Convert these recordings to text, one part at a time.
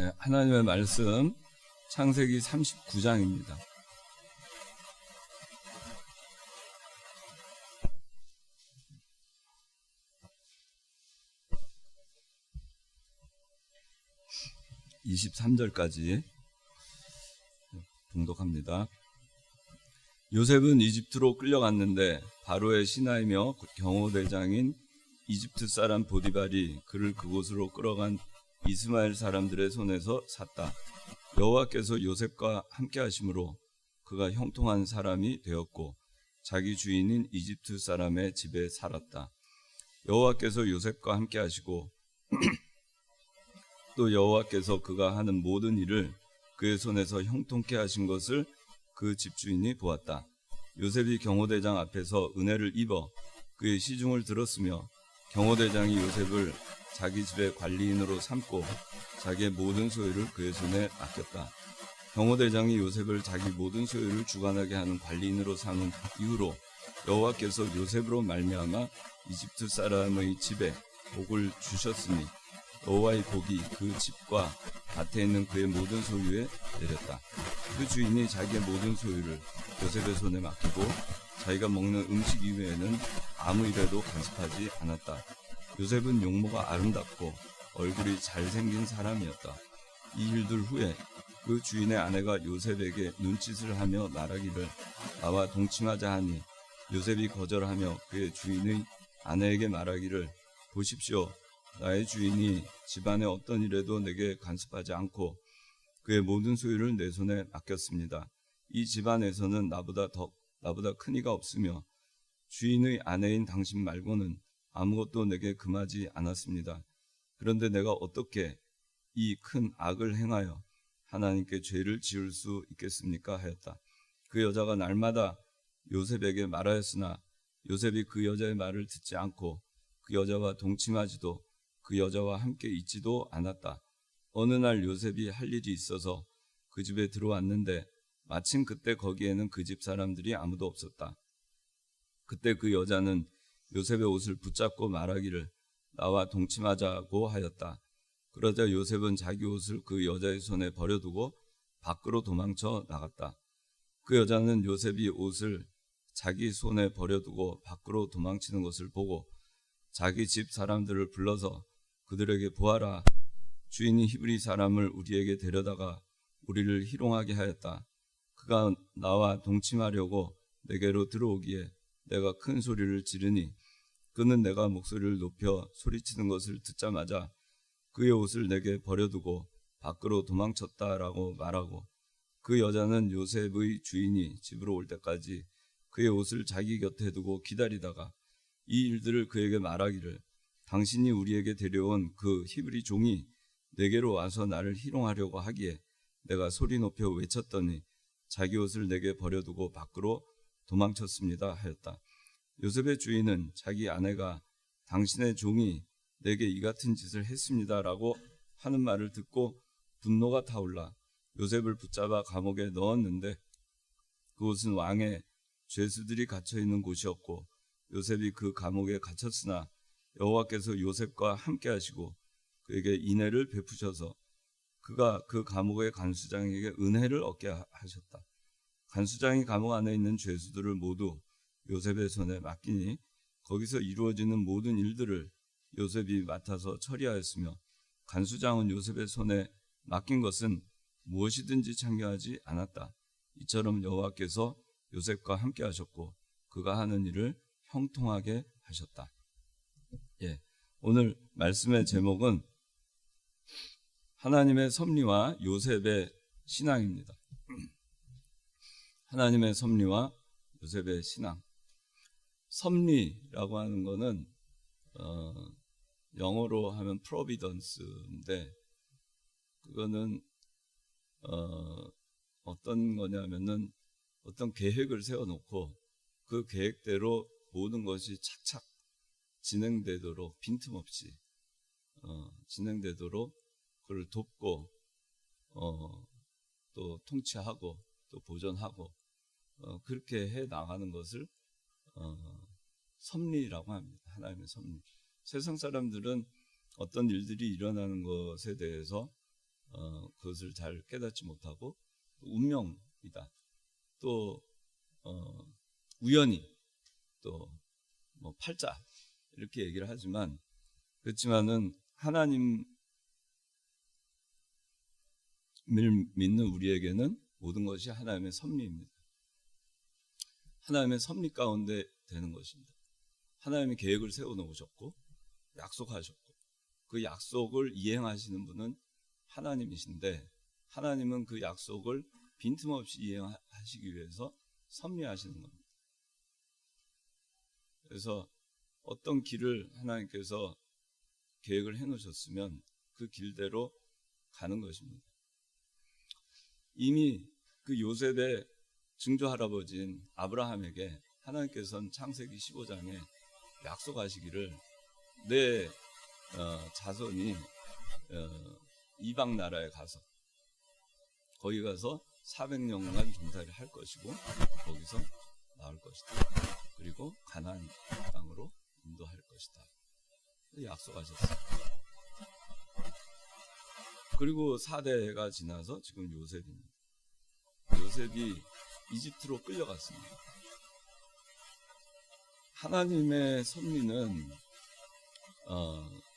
네, 하나님의 말씀 창세기 39장입니다. (23절까지) 봉독합니다. 요셉은 이집트로 끌려갔는데 바로의 신하이며 경호대장인 이집트 사람 보디발이 그를 그곳으로 끌어간 이스마엘 사람들의 손에서 샀다. 여호와께서 요셉과 함께 하심으로 그가 형통한 사람이 되었고 자기 주인인 이집트 사람의 집에 살았다. 여호와께서 요셉과 함께 하시고 또 여호와께서 그가 하는 모든 일을 그의 손에서 형통케 하신 것을 그 집주인이 보았다. 요셉이 경호대장 앞에서 은혜를 입어 그의 시중을 들었으며 경호대장이 요셉을 자기 집의 관리인으로 삼고 자기의 모든 소유를 그의 손에 맡겼다. 경호대장이 요셉을 자기 모든 소유를 주관하게 하는 관리인으로 삼은 이후로 여호와께서 요셉으로 말미암아 이집트 사람의 집에 복을 주셨으니 여호와의 복이 그 집과 밭에 있는 그의 모든 소유에 내렸다. 그 주인이 자기의 모든 소유를 요셉의 손에 맡기고 자기가 먹는 음식 이외에는 아무 일에도 간섭하지 않았다. 요셉은 용모가 아름답고 얼굴이 잘생긴 사람이었다. 이 일들 후에 그 주인의 아내가 요셉에게 눈짓을 하며 말하기를 나와 동침하자 하니 요셉이 거절하며 그의 주인의 아내에게 말하기를 보십시오. 나의 주인이 집안의 어떤 일에도 내게 간섭하지 않고 그의 모든 소유를 내 손에 맡겼습니다. 이 집안에서는 나보다 큰 이가 없으며 주인의 아내인 당신 말고는 아무것도 내게 금하지 않았습니다. 그런데 내가 어떻게 이 큰 악을 행하여 하나님께 죄를 지을 수 있겠습니까? 하였다. 그 여자가 날마다 요셉에게 말하였으나 요셉이 그 여자의 말을 듣지 않고 그 여자와 동침하지도 그 여자와 함께 있지도 않았다. 어느 날 요셉이 할 일이 있어서 그 집에 들어왔는데 마침 그때 거기에는 그 집 사람들이 아무도 없었다. 그때 그 여자는 요셉의 옷을 붙잡고 말하기를 나와 동침하자고 하였다. 그러자 요셉은 자기 옷을 그 여자의 손에 버려두고 밖으로 도망쳐 나갔다. 그 여자는 요셉이 옷을 자기 손에 버려두고 밖으로 도망치는 것을 보고 자기 집 사람들을 불러서 그들에게 보아라. 주인이 히브리 사람을 우리에게 데려다가 우리를 희롱하게 하였다. 그가 나와 동침하려고 내게로 들어오기에 내가 큰 소리를 지르니 그는 내가 목소리를 높여 소리치는 것을 듣자마자 그의 옷을 내게 버려두고 밖으로 도망쳤다라고 말하고 그 여자는 요셉의 주인이 집으로 올 때까지 그의 옷을 자기 곁에 두고 기다리다가 이 일들을 그에게 말하기를 당신이 우리에게 데려온 그 히브리 종이 내게로 와서 나를 희롱하려고 하기에 내가 소리 높여 외쳤더니 자기 옷을 내게 버려두고 밖으로 도망쳤습니다 하였다. 요셉의 주인은 자기 아내가 당신의 종이 내게 이 같은 짓을 했습니다라고 하는 말을 듣고 분노가 타올라 요셉을 붙잡아 감옥에 넣었는데 그곳은 왕의 죄수들이 갇혀있는 곳이었고 요셉이 그 감옥에 갇혔으나 여호와께서 요셉과 함께 하시고 그에게 인애를 베푸셔서 그가 그 감옥의 간수장에게 은혜를 얻게 하셨다. 간수장이 감옥 안에 있는 죄수들을 모두 요셉의 손에 맡기니 거기서 이루어지는 모든 일들을 요셉이 맡아서 처리하였으며 간수장은 요셉의 손에 맡긴 것은 무엇이든지 참견하지 않았다. 이처럼 여호와께서 요셉과 함께 하셨고 그가 하는 일을 형통하게 하셨다. 오늘 말씀의 제목은 하나님의 섭리와 요셉의 신앙입니다. 하나님의 섭리와 요셉의 신앙. 섭리라고 하는 것은 영어로 하면 providence인데 그거는 어떤 거냐면은 어떤 계획을 세워놓고 그 계획대로 모든 것이 착착 진행되도록 빈틈없이 진행되도록 그걸 돕고 또 통치하고 또 보존하고 그렇게 해 나가는 것을 섭리라고 합니다. 하나님의 섭리. 세상 사람들은 어떤 일들이 일어나는 것에 대해서 그것을 잘 깨닫지 못하고 운명이다. 또 우연히 또 뭐 팔자 이렇게 얘기를 하지만 그렇지만은 하나님을 믿는 우리에게는 모든 것이 하나님의 섭리입니다. 하나님의 섭리 가운데 되는 것입니다. 하나님이 계획을 세워놓으셨고 약속하셨고 그 약속을 이행하시는 분은 하나님이신데 하나님은 그 약속을 빈틈없이 이행하시기 위해서 섭리하시는 겁니다. 그래서 어떤 길을 하나님께서 계획을 해놓으셨으면 그 길대로 가는 것입니다. 이미 그 요셉의 증조 할아버지인 아브라함에게 하나님께서는 창세기 15장에 약속하시기를 내 자손이 이방 나라에 가서 거기 가서 400년간 종살이를 할 것이고 거기서 나올 것이다. 그리고 가나안 땅으로 인도할 것이다. 약속하셨어요. 그리고 4대가 지나서 지금 요셉입니다. 요셉이 이집트로 끌려갔습니다. 하나님의 섭리는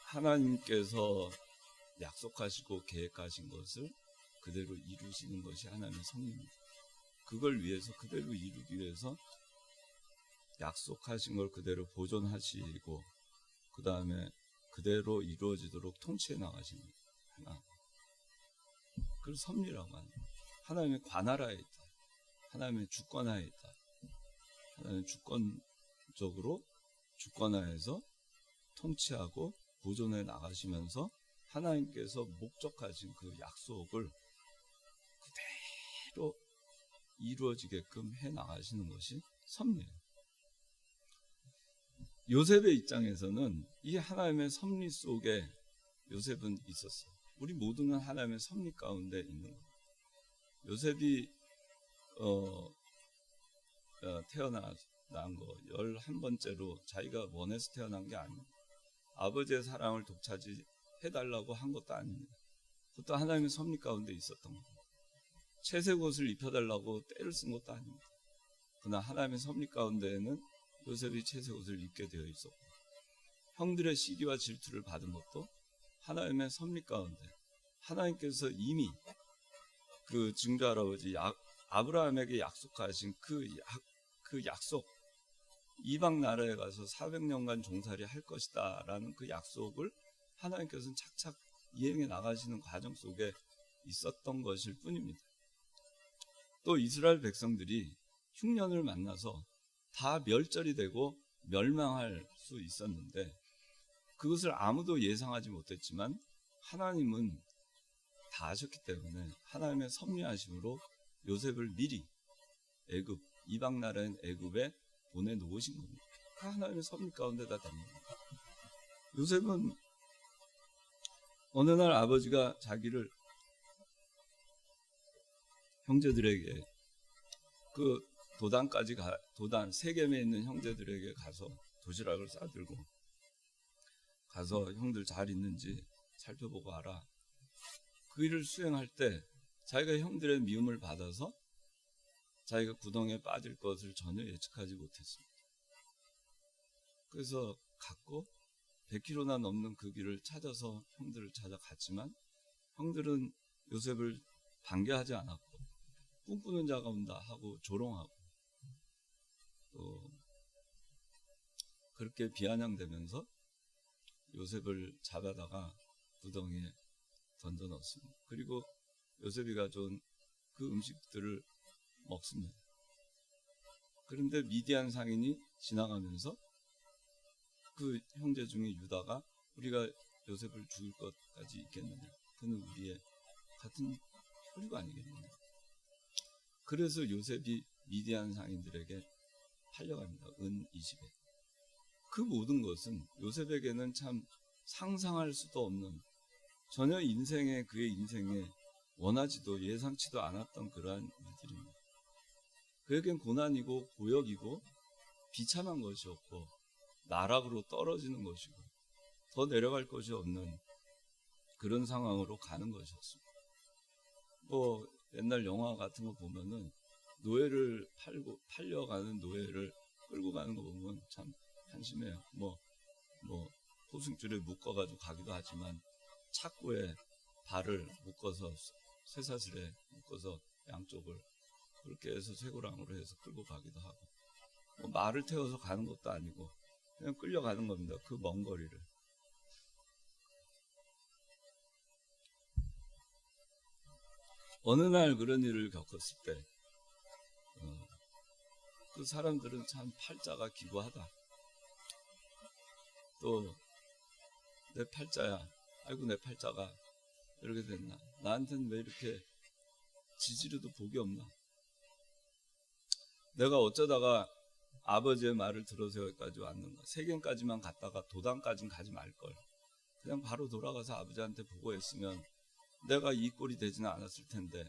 하나님께서 약속하시고 계획하신 것을 그대로 이루시는 것이 하나님의 섭리입니다. 그걸 위해서 그대로 이루기 위해서 약속하신 걸 그대로 보존하시고 그 다음에 그대로 이루어지도록 통치해 나가시는 하나. 그걸 섭리라고 하는 거예요. 하나님의 관할하에 있다. 하나님의 주권하에 있다. 하나님의 주권적으로 주권하에서 통치하고 보존해 나가시면서 하나님께서 목적하신 그 약속을 그대로 이루어지게끔 해 나가시는 것이 섭리예요. 요셉의 입장에서는 이 하나님의 섭리 속에 요셉은 있었어요. 우리 모두는 하나님의 섭리 가운데 있는 겁니다. 요셉이 태어난 거 11번째로 자기가 원해서 태어난 게 아닙니다. 아버지의 사랑을 독차지해달라고 한 것도 아닙니다. 그것도 하나님의 섭리 가운데 있었던 겁니다. 채색 옷을 입혀달라고 때를 쓴 것도 아닙니다. 그러나 하나님의 섭리 가운데에는 요셉이 채색 옷을 입게 되어 있었고 형들의 시기와 질투를 받은 것도 하나님의 섭리 가운데 하나님께서 이미 그 증조 할아버지 아브라함에게 약속하신 그 약속 이방 나라에 가서 400년간 종살이 할 것이다 라는 그 약속을 하나님께서는 착착 이행해 나가시는 과정 속에 있었던 것일 뿐입니다. 또 이스라엘 백성들이 흉년을 만나서 다 멸절이 되고 멸망할 수 있었는데 그것을 아무도 예상하지 못했지만 하나님은 다 아셨기 때문에 하나님의 섭리하심으로 요셉을 미리 애굽 이방 나라인 애굽에 보내놓으신 겁니다. 하나님의 섭리 가운데 다 됩니다. 요셉은 어느 날 아버지가 자기를 형제들에게 그 도단 세겜에 있는 형제들에게 가서 도시락을 싸들고 가서 형들 잘 있는지 살펴보고 와라. 그 일을 수행할 때 자기가 형들의 미움을 받아서 자기가 구덩이에 빠질 것을 전혀 예측하지 못했습니다. 그래서 갔고 100km나 넘는 그 길을 찾아서 형들을 찾아갔지만 형들은 요셉을 반겨하지 않았고 꿈꾸는 자가 온다 하고 조롱하고 또 그렇게 비아냥대면서 요셉을 잡아다가 구덩이에 던져 넣습니다. 그리고 요셉이 가져온 그 음식들을 먹습니다. 그런데 미디안 상인이 지나가면서 그 형제 중에 유다가 우리가 요셉을 죽일 것까지 있겠느냐, 그는 우리의 같은 혈육 아니겠느냐. 그래서 요셉이 미디안 상인들에게 팔려갑니다. 은 20에. 그 모든 것은 요셉에게는 참 상상할 수도 없는 전혀 그의 인생에 원하지도 예상치도 않았던 그러한 일들입니다. 그에겐 고난이고 고역이고 비참한 것이었고 나락으로 떨어지는 것이고 더 내려갈 것이 없는 그런 상황으로 가는 것이었습니다. 뭐 옛날 영화 같은 거 보면은 노예를 팔려가는 노예를 끌고 가는 거 보면 참 한심해요. 뭐 포승줄에 묶어가지고 가기도 하지만 착고에 발을 묶어서 쇠사슬에 묶어서 양쪽을 그렇게 해서 쇠고랑으로 해서 끌고 가기도 하고, 뭐 말을 태워서 가는 것도 아니고 그냥 끌려가는 겁니다. 그 먼 거리를. 어느 날 그런 일을 겪었을 때 그 사람들은 참 팔자가 기구하다. 또 내 팔자야, 아이고 내 팔자가 이렇게 됐나, 나한테는 왜 이렇게 지지려도 복이 없나, 내가 어쩌다가 아버지의 말을 들어서 여기까지 왔는가, 세견까지만 갔다가 도당까지는 가지 말걸, 그냥 바로 돌아가서 아버지한테 보고했으면 내가 이 꼴이 되지는 않았을 텐데,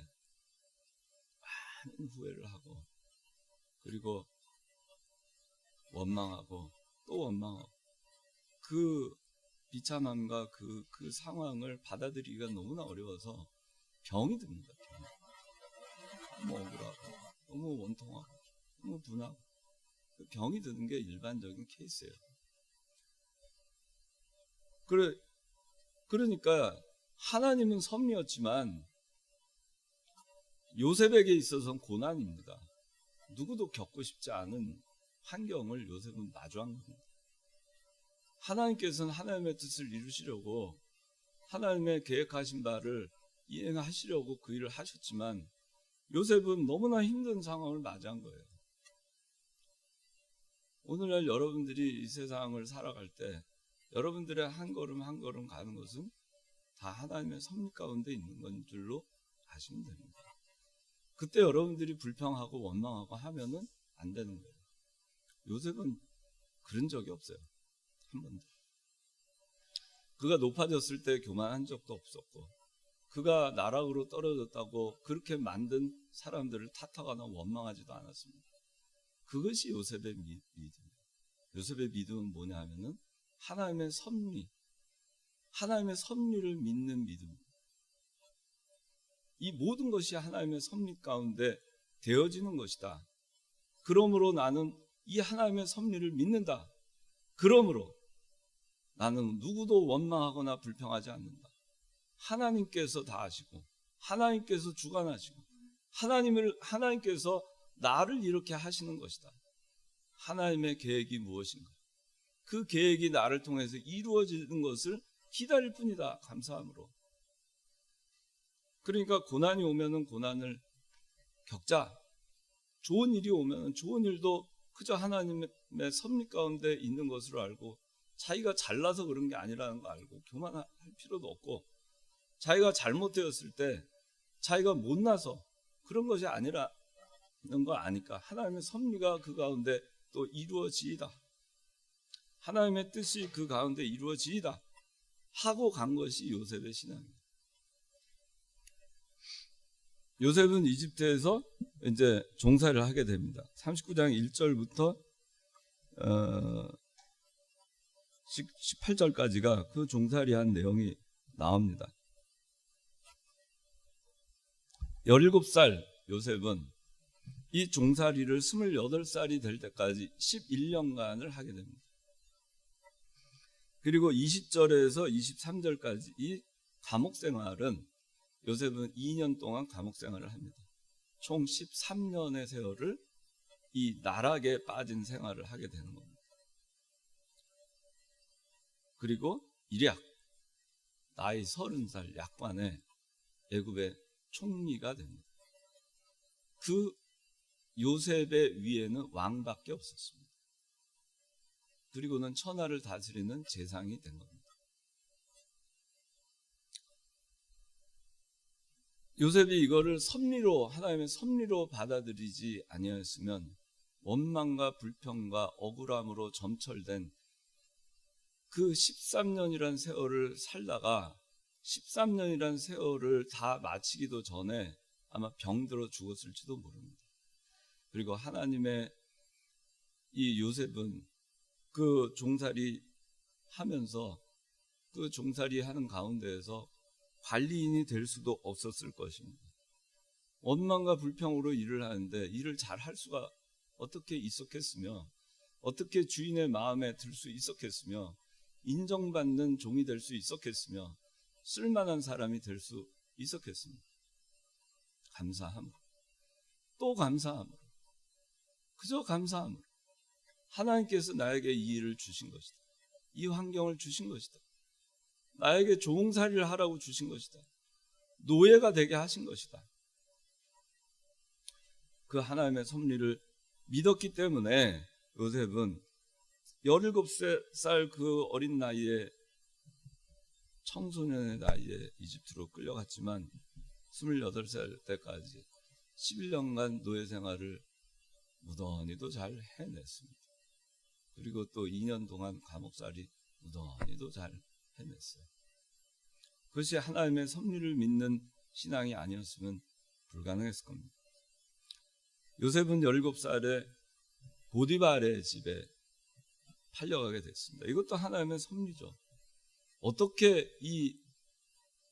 많은 후회를 하고, 그리고 원망하고 또 원망하고, 그 비참함과 그 상황을 받아들이기가 너무나 어려워서 병이 듭니다. 너무 억울하고, 너무 원통하고, 너무 분하고, 병이 드는 게 일반적인 케이스예요. 그러니까 하나님은 섭리였지만 요셉에게 있어서는 고난입니다. 누구도 겪고 싶지 않은 환경을 요셉은 마주한 겁니다. 하나님께서는 하나님의 뜻을 이루시려고, 하나님의 계획하신 바를 이행하시려고 그 일을 하셨지만 요셉은 너무나 힘든 상황을 맞이한 거예요. 오늘날 여러분들이 이 세상을 살아갈 때 여러분들의 한 걸음 한 걸음 가는 것은 다 하나님의 섭리 가운데 있는 건 줄로 아시면 됩니다. 그때 여러분들이 불평하고 원망하고 하면은 안 되는 거예요. 요셉은 그런 적이 없어요. 한 번도. 그가 높아졌을 때 교만한 적도 없었고, 그가 나락으로 떨어졌다고 그렇게 만든 사람들을 탓하거나 원망하지도 않았습니다. 그것이 요셉의 믿음이에요. 요셉의 믿음은 뭐냐 하면은 하나님의 섭리, 하나님의 섭리를 믿는 믿음입니다. 이 모든 것이 하나님의 섭리 가운데 되어지는 것이다. 그러므로 나는 이 하나님의 섭리를 믿는다. 그러므로 나는 누구도 원망하거나 불평하지 않는다. 하나님께서 다 아시고, 하나님께서 주관하시고, 하나님께서 나를 이렇게 하시는 것이다. 하나님의 계획이 무엇인가? 그 계획이 나를 통해서 이루어지는 것을 기다릴 뿐이다. 감사함으로. 그러니까 고난이 오면은 고난을 겪자. 좋은 일이 오면은 좋은 일도 그저 하나님의 섭리 가운데 있는 것으로 알고, 자기가 잘나서 그런 게 아니라는 거 알고 교만할 필요도 없고, 자기가 잘못되었을 때 자기가 못나서 그런 것이 아니라는 거 아니까 하나님의 섭리가 그 가운데 또 이루어지이다. 하나님의 뜻이 그 가운데 이루어지이다 하고 간 것이 요셉의 신앙입니다. 요셉은 이집트에서 이제 종살이를 하게 됩니다. 39장 1절부터 18절까지가 그 종살이한 내용이 나옵니다. 17살 요셉은 이 종살이를 28살이 될 때까지 11년간을 하게 됩니다. 그리고 20절에서 23절까지 이 감옥 생활은 요셉은 2년 동안 감옥 생활을 합니다. 총 13년의 세월을 이 나락에 빠진 생활을 하게 되는 겁니다. 그리고 일약 나이 30살 약관에 애굽의 총리가 됩니다. 그 요셉의 위에는 왕밖에 없었습니다. 그리고는 천하를 다스리는 재상이 된 겁니다. 요셉이 이거를 섭리로, 하나님의 섭리로 받아들이지 아니었으면 원망과 불평과 억울함으로 점철된 그 13년이란 세월을 살다가 13년이란 세월을 다 마치기도 전에 아마 병들어 죽었을지도 모릅니다. 그리고 하나님의 이 요셉은 그 종살이 하면서 그 종살이 하는 가운데에서 관리인이 될 수도 없었을 것입니다. 원망과 불평으로 일을 하는데 일을 잘 할 수가 어떻게 있었겠으며, 어떻게 주인의 마음에 들 수 있었겠으며, 인정받는 종이 될 수 있었겠으며, 쓸만한 사람이 될 수 있었겠습니다. 감사함, 또 감사함, 그저 감사함. 하나님께서 나에게 이 일을 주신 것이다. 이 환경을 주신 것이다. 나에게 종살이를 하라고 주신 것이다. 노예가 되게 하신 것이다. 그 하나님의 섭리를 믿었기 때문에 요셉은 17살 그 어린 나이에, 청소년의 나이에 이집트로 끌려갔지만 28살 때까지 11년간 노예 생활을 무던히도 잘 해냈습니다. 그리고 또 2년 동안 감옥살이 무던히도 잘 해냈어요. 그것이 하나님의 섭리를 믿는 신앙이 아니었으면 불가능했을 겁니다. 요셉은 17살에 보디발의 집에 팔려가게 됐습니다. 이것도 하나님의 섭리죠. 어떻게 이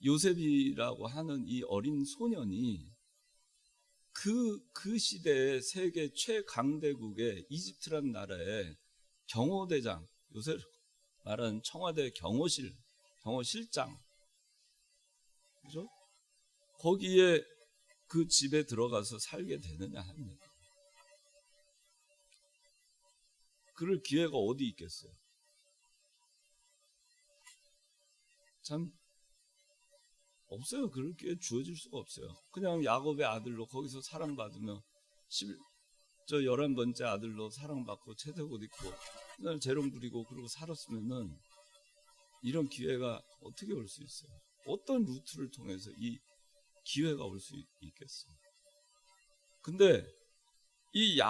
요셉이라고 하는 이 어린 소년이 그 시대의 세계 최강대국의 이집트라는 나라의 경호대장, 요새 말하는 청와대 경호실장, 그죠? 거기에 그 집에 들어가서 살게 되느냐 합니다. 그럴 기회가 어디 있겠어요? 참 없어요. 그럴 기회 주어질 수가 없어요. 그냥 야곱의 아들로 거기서 사랑받으며 11번째 아들로 사랑받고 채색 옷 입고 그날 재롱 부리고 그러고 살았으면은 이런 기회가 어떻게 올 수 있어요? 어떤 루트를 통해서 이 기회가 올 수 있겠어요? 근데 이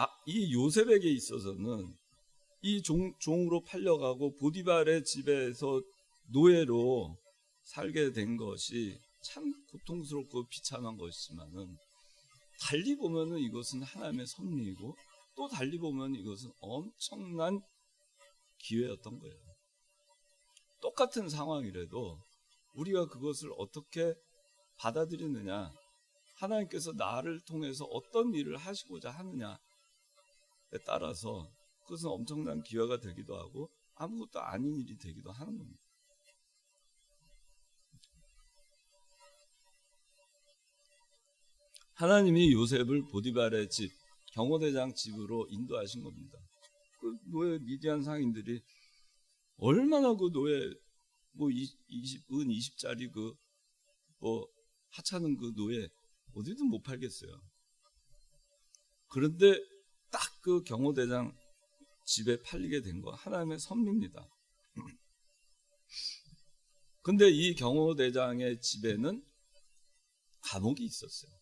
요셉에게 있어서는 이 종으로 팔려가고 보디발의 집에서 노예로 살게 된 것이 참 고통스럽고 비참한 것이지만은, 달리 보면은 이것은 하나님의 섭리이고, 또 달리 보면 이것은 엄청난 기회였던 거예요. 똑같은 상황이라도 우리가 그것을 어떻게 받아들이느냐, 하나님께서 나를 통해서 어떤 일을 하시고자 하느냐에 따라서 그것은 엄청난 기회가 되기도 하고 아무것도 아닌 일이 되기도 하는 겁니다. 하나님이 요셉을 보디발의 집, 경호대장 집으로 인도하신 겁니다. 그 노예 미디안 상인들이 얼마나 그 노예 뭐 20짜리 그 뭐 하찮은 그 노예 어디든 못 팔겠어요. 그런데 딱 그 경호대장 집에 팔리게 된 거 하나님의 섭리입니다. 근데 이 경호대장의 집에는 감옥이 있었어요.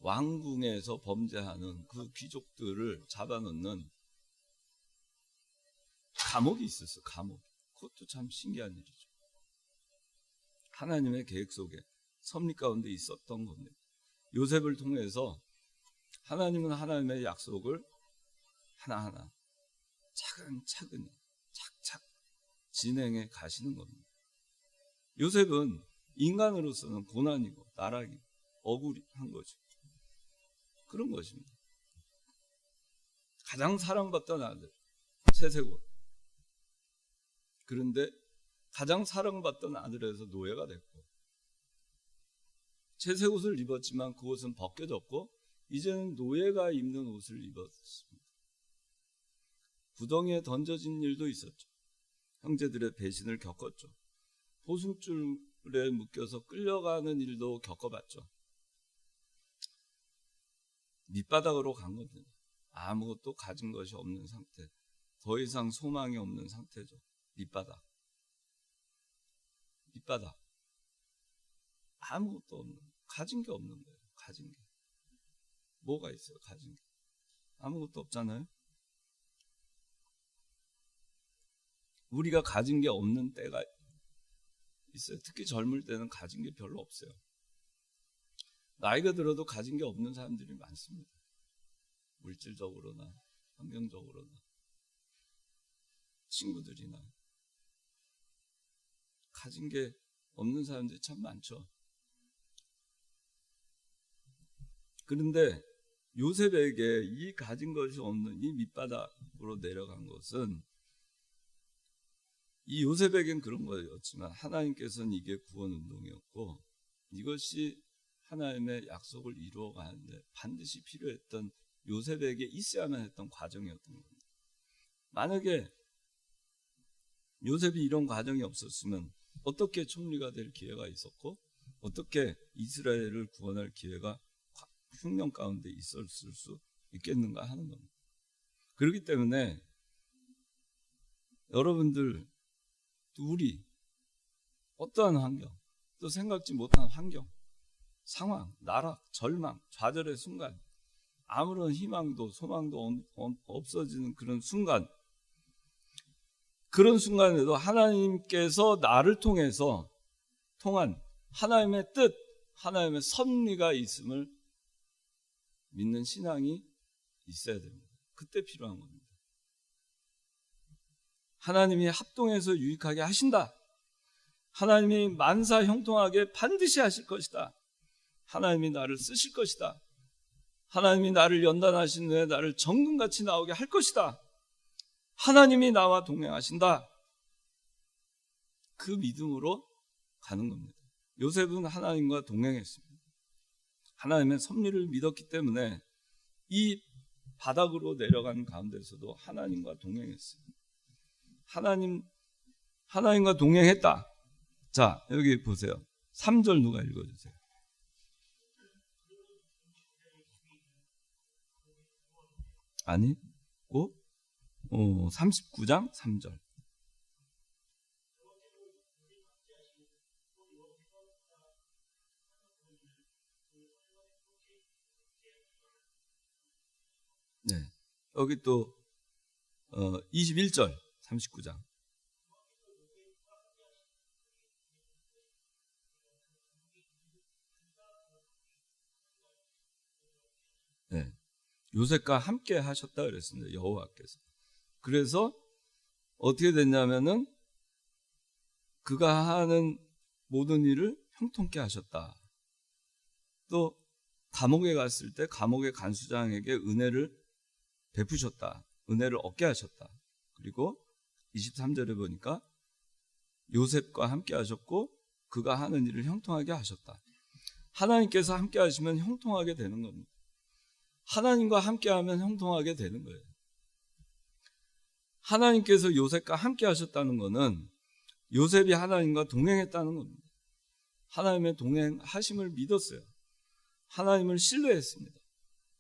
왕궁에서 범죄하는 그 귀족들을 잡아놓는 감옥이 있었어요. 감옥. 그것도 참 신기한 일이죠. 하나님의 계획 속에 섭리 가운데 있었던 겁니다. 요셉을 통해서 하나님은 하나님의 약속을 하나하나 차근차근히 착착 진행해 가시는 겁니다. 요셉은 인간으로서는 고난이고 나락이고 억울한 거죠. 그런 것입니다. 가장 사랑받던 아들 채색옷. 그런데 가장 사랑받던 아들에서 노예가 됐고, 채색옷을 입었지만 그 옷은 벗겨졌고 이제는 노예가 입는 옷을 입었습니다. 구덩이에 던져진 일도 있었죠. 형제들의 배신을 겪었죠. 포승줄에 묶여서 끌려가는 일도 겪어봤죠. 밑바닥으로 간 겁니다. 아무것도 가진 것이 없는 상태, 더 이상 소망이 없는 상태죠. 밑바닥. 아무것도 없는, 가진 게 없는 거예요. 가진 게 뭐가 있어요? 가진 게 아무것도 없잖아요. 우리가 가진 게 없는 때가 있어요. 특히 젊을 때는 가진 게 별로 없어요. 나이가 들어도 가진 게 없는 사람들이 많습니다. 물질적으로나 환경적으로나 친구들이나 가진 게 없는 사람들이 참 많죠. 그런데 요셉에게 이 가진 것이 없는 이 밑바닥으로 내려간 것은 이 요셉에겐 그런 거였지만 하나님께서는 이게 구원운동이었고 이것이 하나님의 약속을 이루어가는데 반드시 필요했던 요셉에게 있어야만 했던 과정이었던 겁니다. 만약에 요셉이 이런 과정이 없었으면 어떻게 총리가 될 기회가 있었고 어떻게 이스라엘을 구원할 기회가 흉년 가운데 있었을 수 있겠는가 하는 겁니다. 그렇기 때문에 여러분들 우리 어떠한 환경 또 생각지 못한 환경 상황, 나락, 절망, 좌절의 순간 아무런 희망도 소망도 없어지는 그런 순간 그런 순간에도 하나님께서 나를 통한 하나님의 뜻, 하나님의 섭리가 있음을 믿는 신앙이 있어야 됩니다. 그때 필요한 겁니다. 하나님이 합동해서 유익하게 하신다. 하나님이 만사 형통하게 반드시 하실 것이다. 하나님이 나를 쓰실 것이다. 하나님이 나를 연단하신 후에 나를 정금같이 나오게 할 것이다. 하나님이 나와 동행하신다. 그 믿음으로 가는 겁니다. 요셉은 하나님과 동행했습니다. 하나님의 섭리를 믿었기 때문에 이 바닥으로 내려가는 가운데서도 하나님과 동행했어요. 하나님과 동행했다. 자, 여기 보세요. 3절 누가 읽어주세요. 아니고 39장 3절. 네, 여기 또 21절 39장. 네, 요셉과 함께 하셨다 그랬습니다. 여호와께서. 그래서 어떻게 됐냐면은 그가 하는 모든 일을 형통케 하셨다. 또 감옥에 갔을 때 감옥의 간수장에게 은혜를 베푸셨다. 은혜를 얻게 하셨다. 그리고 23절에 보니까 요셉과 함께 하셨고 그가 하는 일을 형통하게 하셨다. 하나님께서 함께 하시면 형통하게 되는 겁니다. 하나님과 함께 하면 형통하게 되는 거예요. 하나님께서 요셉과 함께 하셨다는 것은 요셉이 하나님과 동행했다는 겁니다. 하나님의 동행하심을 믿었어요. 하나님을 신뢰했습니다.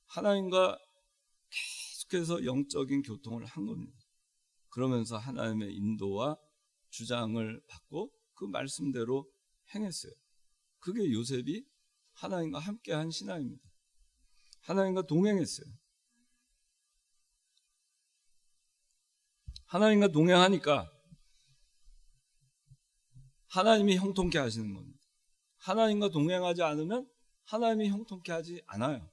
하나님과 계속해서 영적인 교통을 한 겁니다. 그러면서 하나님의 인도와 주장을 받고 그 말씀대로 행했어요. 그게 요셉이 하나님과 함께한 신앙입니다. 하나님과 동행했어요. 하나님과 동행하니까 하나님이 형통케 하시는 겁니다. 하나님과 동행하지 않으면 하나님이 형통케 하지 않아요.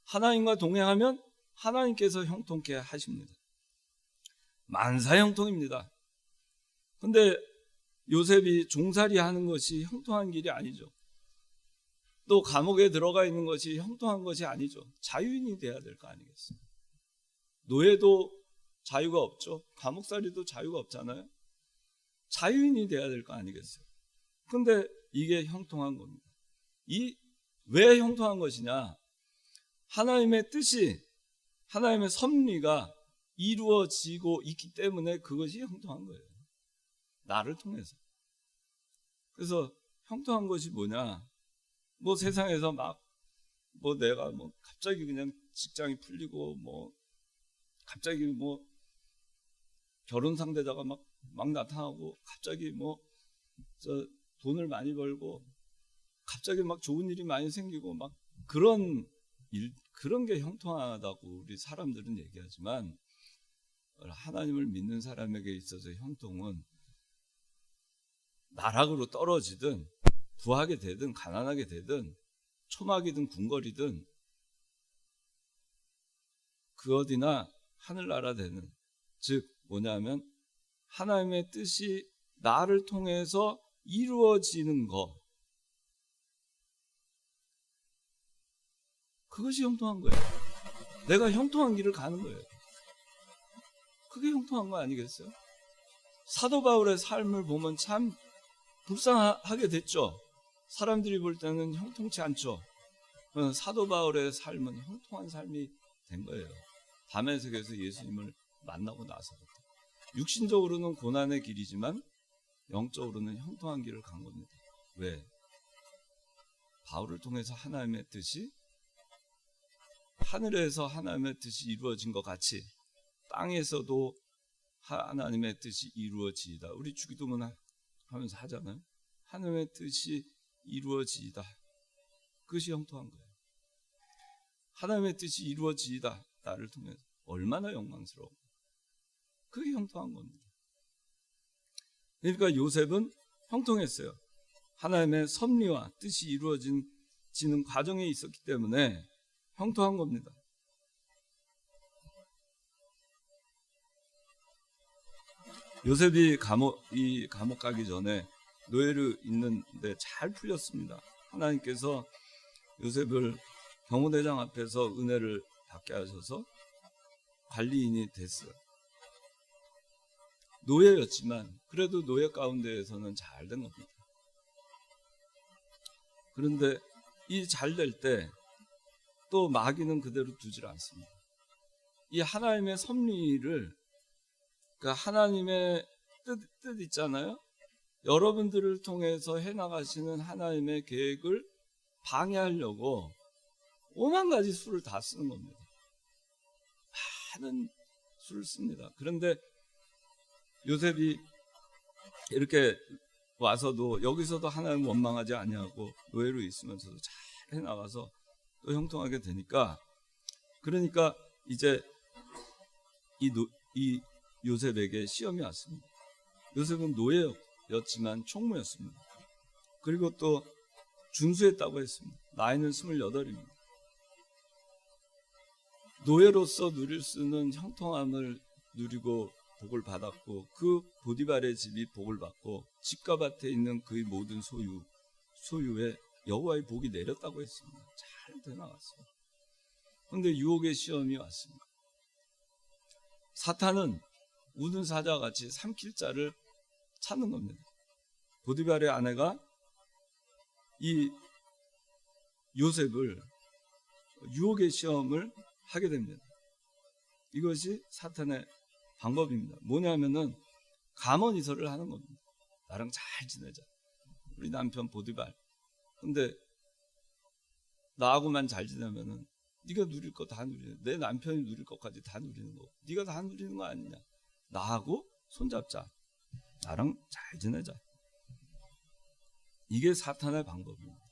하나님과 동행하면 하나님께서 형통케 하십니다. 만사 형통입니다. 근데 요셉이 종살이 하는 것이 형통한 길이 아니죠. 또 감옥에 들어가 있는 것이 형통한 것이 아니죠. 자유인이 돼야 될 거 아니겠어요? 노예도 자유가 없죠. 감옥살이도 자유가 없잖아요. 자유인이 돼야 될 거 아니겠어요? 근데 이게 형통한 겁니다. 왜 형통한 것이냐? 하나님의 뜻이, 하나님의 섭리가 이루어지고 있기 때문에 그것이 형통한 거예요. 나를 통해서. 그래서 형통한 것이 뭐냐? 뭐 세상에서 내가 갑자기 그냥 직장이 풀리고 갑자기 결혼 상대자가 막 나타나고 갑자기 돈을 많이 벌고 갑자기 막 좋은 일이 많이 생기고 그런 게 형통하다고 우리 사람들은 얘기하지만 하나님을 믿는 사람에게 있어서 형통은 나락으로 떨어지든 부하게 되든 가난하게 되든 초막이든 궁궐이든 그 어디나 하늘나라 되는, 즉 뭐냐면 하나님의 뜻이 나를 통해서 이루어지는 것, 그것이 형통한 거예요. 내가 형통한 길을 가는 거예요. 그게 형통한 거 아니겠어요? 사도 바울의 삶을 보면 참 불쌍하게 됐죠. 사람들이 볼 때는 형통치 않죠. 사도 바울의 삶은 형통한 삶이 된 거예요. 다메섹에서 예수님을 만나고 나서부터. 육신적으로는 고난의 길이지만 영적으로는 형통한 길을 간 겁니다. 왜? 바울을 통해서 하나님의 뜻이 하늘에서 하나님의 뜻이 이루어진 것 같이 땅에서도 하나님의 뜻이 이루어지이다. 우리 주기도문 하면서 하잖아요. 하나님의 뜻이 이루어지이다. 그것이 형통한 거예요. 하나님의 뜻이 이루어지이다. 나를 통해서 얼마나 영광스러워. 그게 형통한 겁니다. 그러니까 요셉은 형통했어요. 하나님의 섭리와 뜻이 이루어지는 과정에 있었기 때문에 형통한 겁니다. 요셉이 감옥 가기 전에 노예로 있는데 잘 풀렸습니다. 하나님께서 요셉을 경호대장 앞에서 은혜를 받게 하셔서 관리인이 됐어요. 노예였지만 그래도 노예 가운데에서는 잘 된 겁니다. 그런데 이 잘 될 때 또 마귀는 그대로 두질 않습니다. 이 하나님의 섭리를, 그러니까 하나님의 뜻 있잖아요. 여러분들을 통해서 해나가시는 하나님의 계획을 방해하려고 오만 가지 수를 다 쓰는 겁니다. 많은 수를 씁니다. 그런데 요셉이 이렇게 와서도 여기서도 하나님 원망하지 아니하고 노예로 있으면서도 잘 해나가서 또 형통하게 되니까, 그러니까 이제 이 요셉에게 시험이 왔습니다. 요셉은 노예였지만 총무였습니다. 그리고 또 준수했다고 했습니다. 나이는 28입니다. 노예로서 누릴 수 있는 형통함을 누리고 복을 받았고, 그 보디발의 집이 복을 받고 집과 밭에 있는 그의 모든 소유에 여호와의 복이 내렸다고 했습니다. 잘 되나갔어요. 그런데 유혹의 시험이 왔습니다. 사탄은 우는 사자와 같이 삼킬 자를 찾는 겁니다. 보디발의 아내가 이 요셉을 유혹의 시험을 하게 됩니다. 이것이 사탄의 방법입니다. 뭐냐면은 감언이설을 하는 겁니다. 나랑 잘 지내자. 우리 남편 보디발. 근데 나하고만 잘 지내면은 네가 누릴 거 다 누리는, 내 남편이 누릴 것까지 다 누리는 거. 네가 다 누리는 거 아니냐. 나하고 손잡자. 나랑 잘 지내자. 이게 사탄의 방법입니다.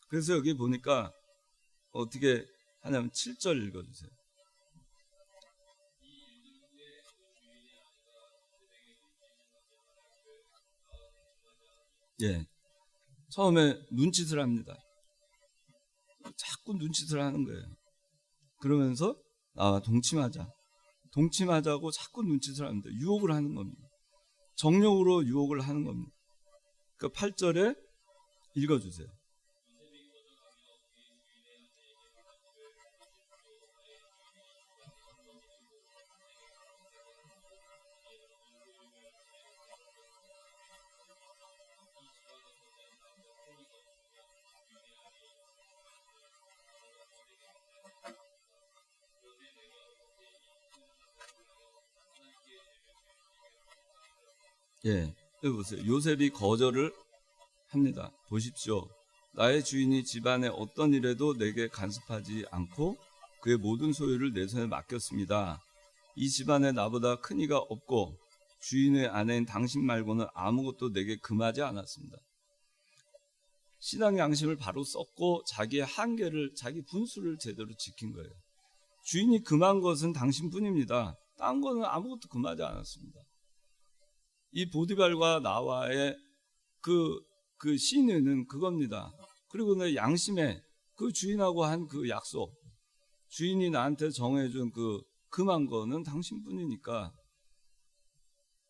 그래서 여기 보니까 어떻게 하냐면 7절 읽어주세요. 예, 처음에 눈짓을 합니다. 자꾸 눈짓을 하는 거예요. 그러면서 동침하자고 자꾸 눈짓을 합니다. 유혹을 하는 겁니다. 정욕으로 유혹을 하는 겁니다. 그 8절에 읽어주세요. 예, 여기 보세요. 요셉이 거절을 합니다. 보십시오. 나의 주인이 집안의 어떤 일에도 내게 간섭하지 않고 그의 모든 소유를 내 손에 맡겼습니다. 이 집안에 나보다 큰 이가 없고 주인의 아내인 당신 말고는 아무것도 내게 금하지 않았습니다. 신앙 양심을 바로 썼고 자기의 한계를, 자기 분수를 제대로 지킨 거예요. 주인이 금한 것은 당신뿐입니다. 딴 거는 아무것도 금하지 않았습니다. 이 보디발과 나와의 그 신의는 그겁니다. 그리고 내 양심에 그 주인하고 한 그 약속, 주인이 나한테 정해준 그 금한 거는 당신뿐이니까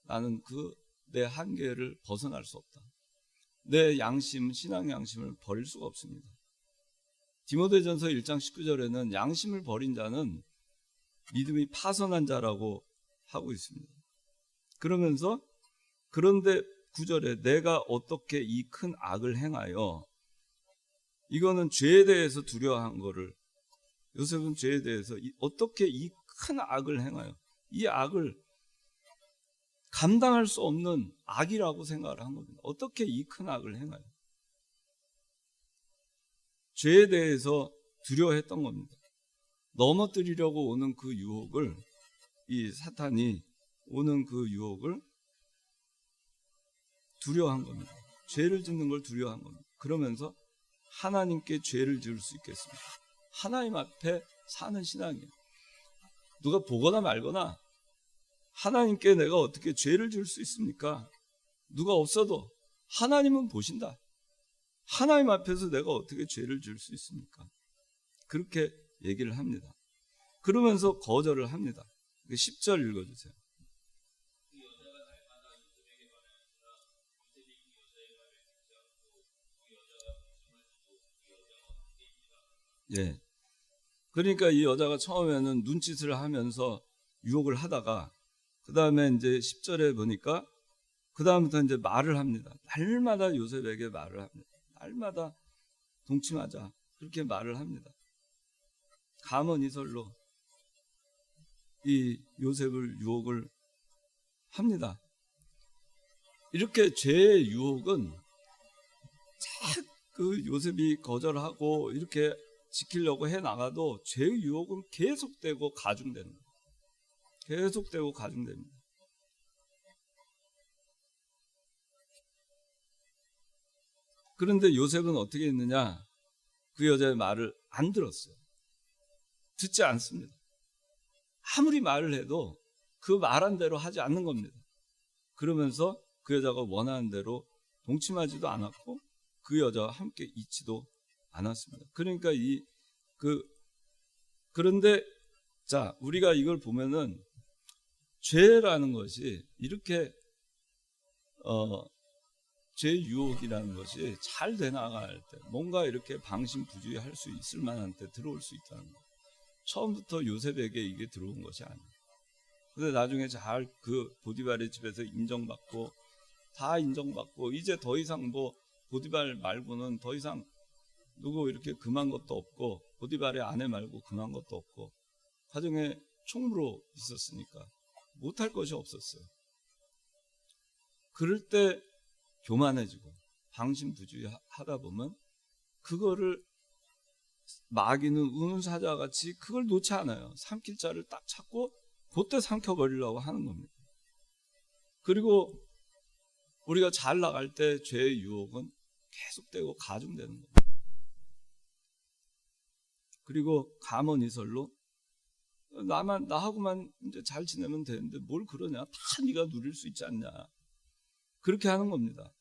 나는 내 한계를 벗어날 수 없다. 내 양심, 신앙 양심을 버릴 수가 없습니다. 디모데전서 1장 19절에는 양심을 버린 자는 믿음이 파선한 자라고 하고 있습니다. 그러면서 그런데 9절에 내가 어떻게 이 큰 악을 행하여, 이거는 죄에 대해서 두려워한 거를, 요셉은 죄에 대해서 어떻게 이 큰 악을 행하여, 이 악을 감당할 수 없는 악이라고 생각을 한 겁니다. 어떻게 이 큰 악을 행하여. 죄에 대해서 두려워했던 겁니다. 넘어뜨리려고 오는 그 유혹을, 이 사탄이 오는 그 유혹을 두려워한 겁니다. 죄를 짓는 걸 두려워한 겁니다. 그러면서 하나님께 죄를 지을 수 있겠습니까? 하나님 앞에 사는 신앙이에요. 누가 보거나 말거나 하나님께 내가 어떻게 죄를 지을 수 있습니까? 누가 없어도 하나님은 보신다. 하나님 앞에서 내가 어떻게 죄를 지을 수 있습니까? 그렇게 얘기를 합니다. 그러면서 거절을 합니다. 10절 읽어주세요. 예. 그러니까 이 여자가 처음에는 눈짓을 하면서 유혹을 하다가, 그 다음에 이제 10절에 보니까 그 다음부터 이제 말을 합니다. 날마다 요셉에게 말을 합니다. 날마다 동침하자, 그렇게 말을 합니다. 감언이설로 이 요셉을 유혹을 합니다. 이렇게 죄의 유혹은 그 요셉이 거절하고 이렇게 지키려고 해 나가도 죄의 유혹은 계속되고 가중되는 거예요. 계속되고 가중됩니다. 그런데 요셉은 어떻게 했느냐? 그 여자의 말을 안 들었어요. 듣지 않습니다. 아무리 말을 해도 그 말한 대로 하지 않는 겁니다. 그러면서 그 여자가 원하는 대로 동침하지도 않았고 그 여자와 함께 있지도 않았습니다. 그러니까 그런데 자, 우리가 이걸 보면은 죄라는 것이 이렇게 죄 유혹이라는 것이 잘 되나갈 때, 뭔가 이렇게 방심부주의할 수 있을 만한 때 들어올 수 있다는 거예요. 처음부터 요셉에게 이게 들어온 것이 아니에요. 근데 나중에 잘 그 보디발의 집에서 인정받고 다 인정받고 이제 더 이상 뭐 보디발 말고는 더 이상 누구 이렇게 금한 것도 없고, 보디발의 아내 말고 금한 것도 없고, 가정에 총무로 있었으니까 못할 것이 없었어요. 그럴 때 교만해지고 방심부주의 하다 보면 그거를 마귀는 우는 사자같이 그걸 놓지 않아요. 삼킬 자를 딱 찾고 그때 삼켜버리려고 하는 겁니다. 그리고 우리가 잘 나갈 때 죄의 유혹은 계속되고 가중되는 겁니다. 그리고 감언이설로 나하고만 이제 잘 지내면 되는데 뭘 그러냐? 다 네가 누릴 수 있지 않냐? 그렇게 하는 겁니다.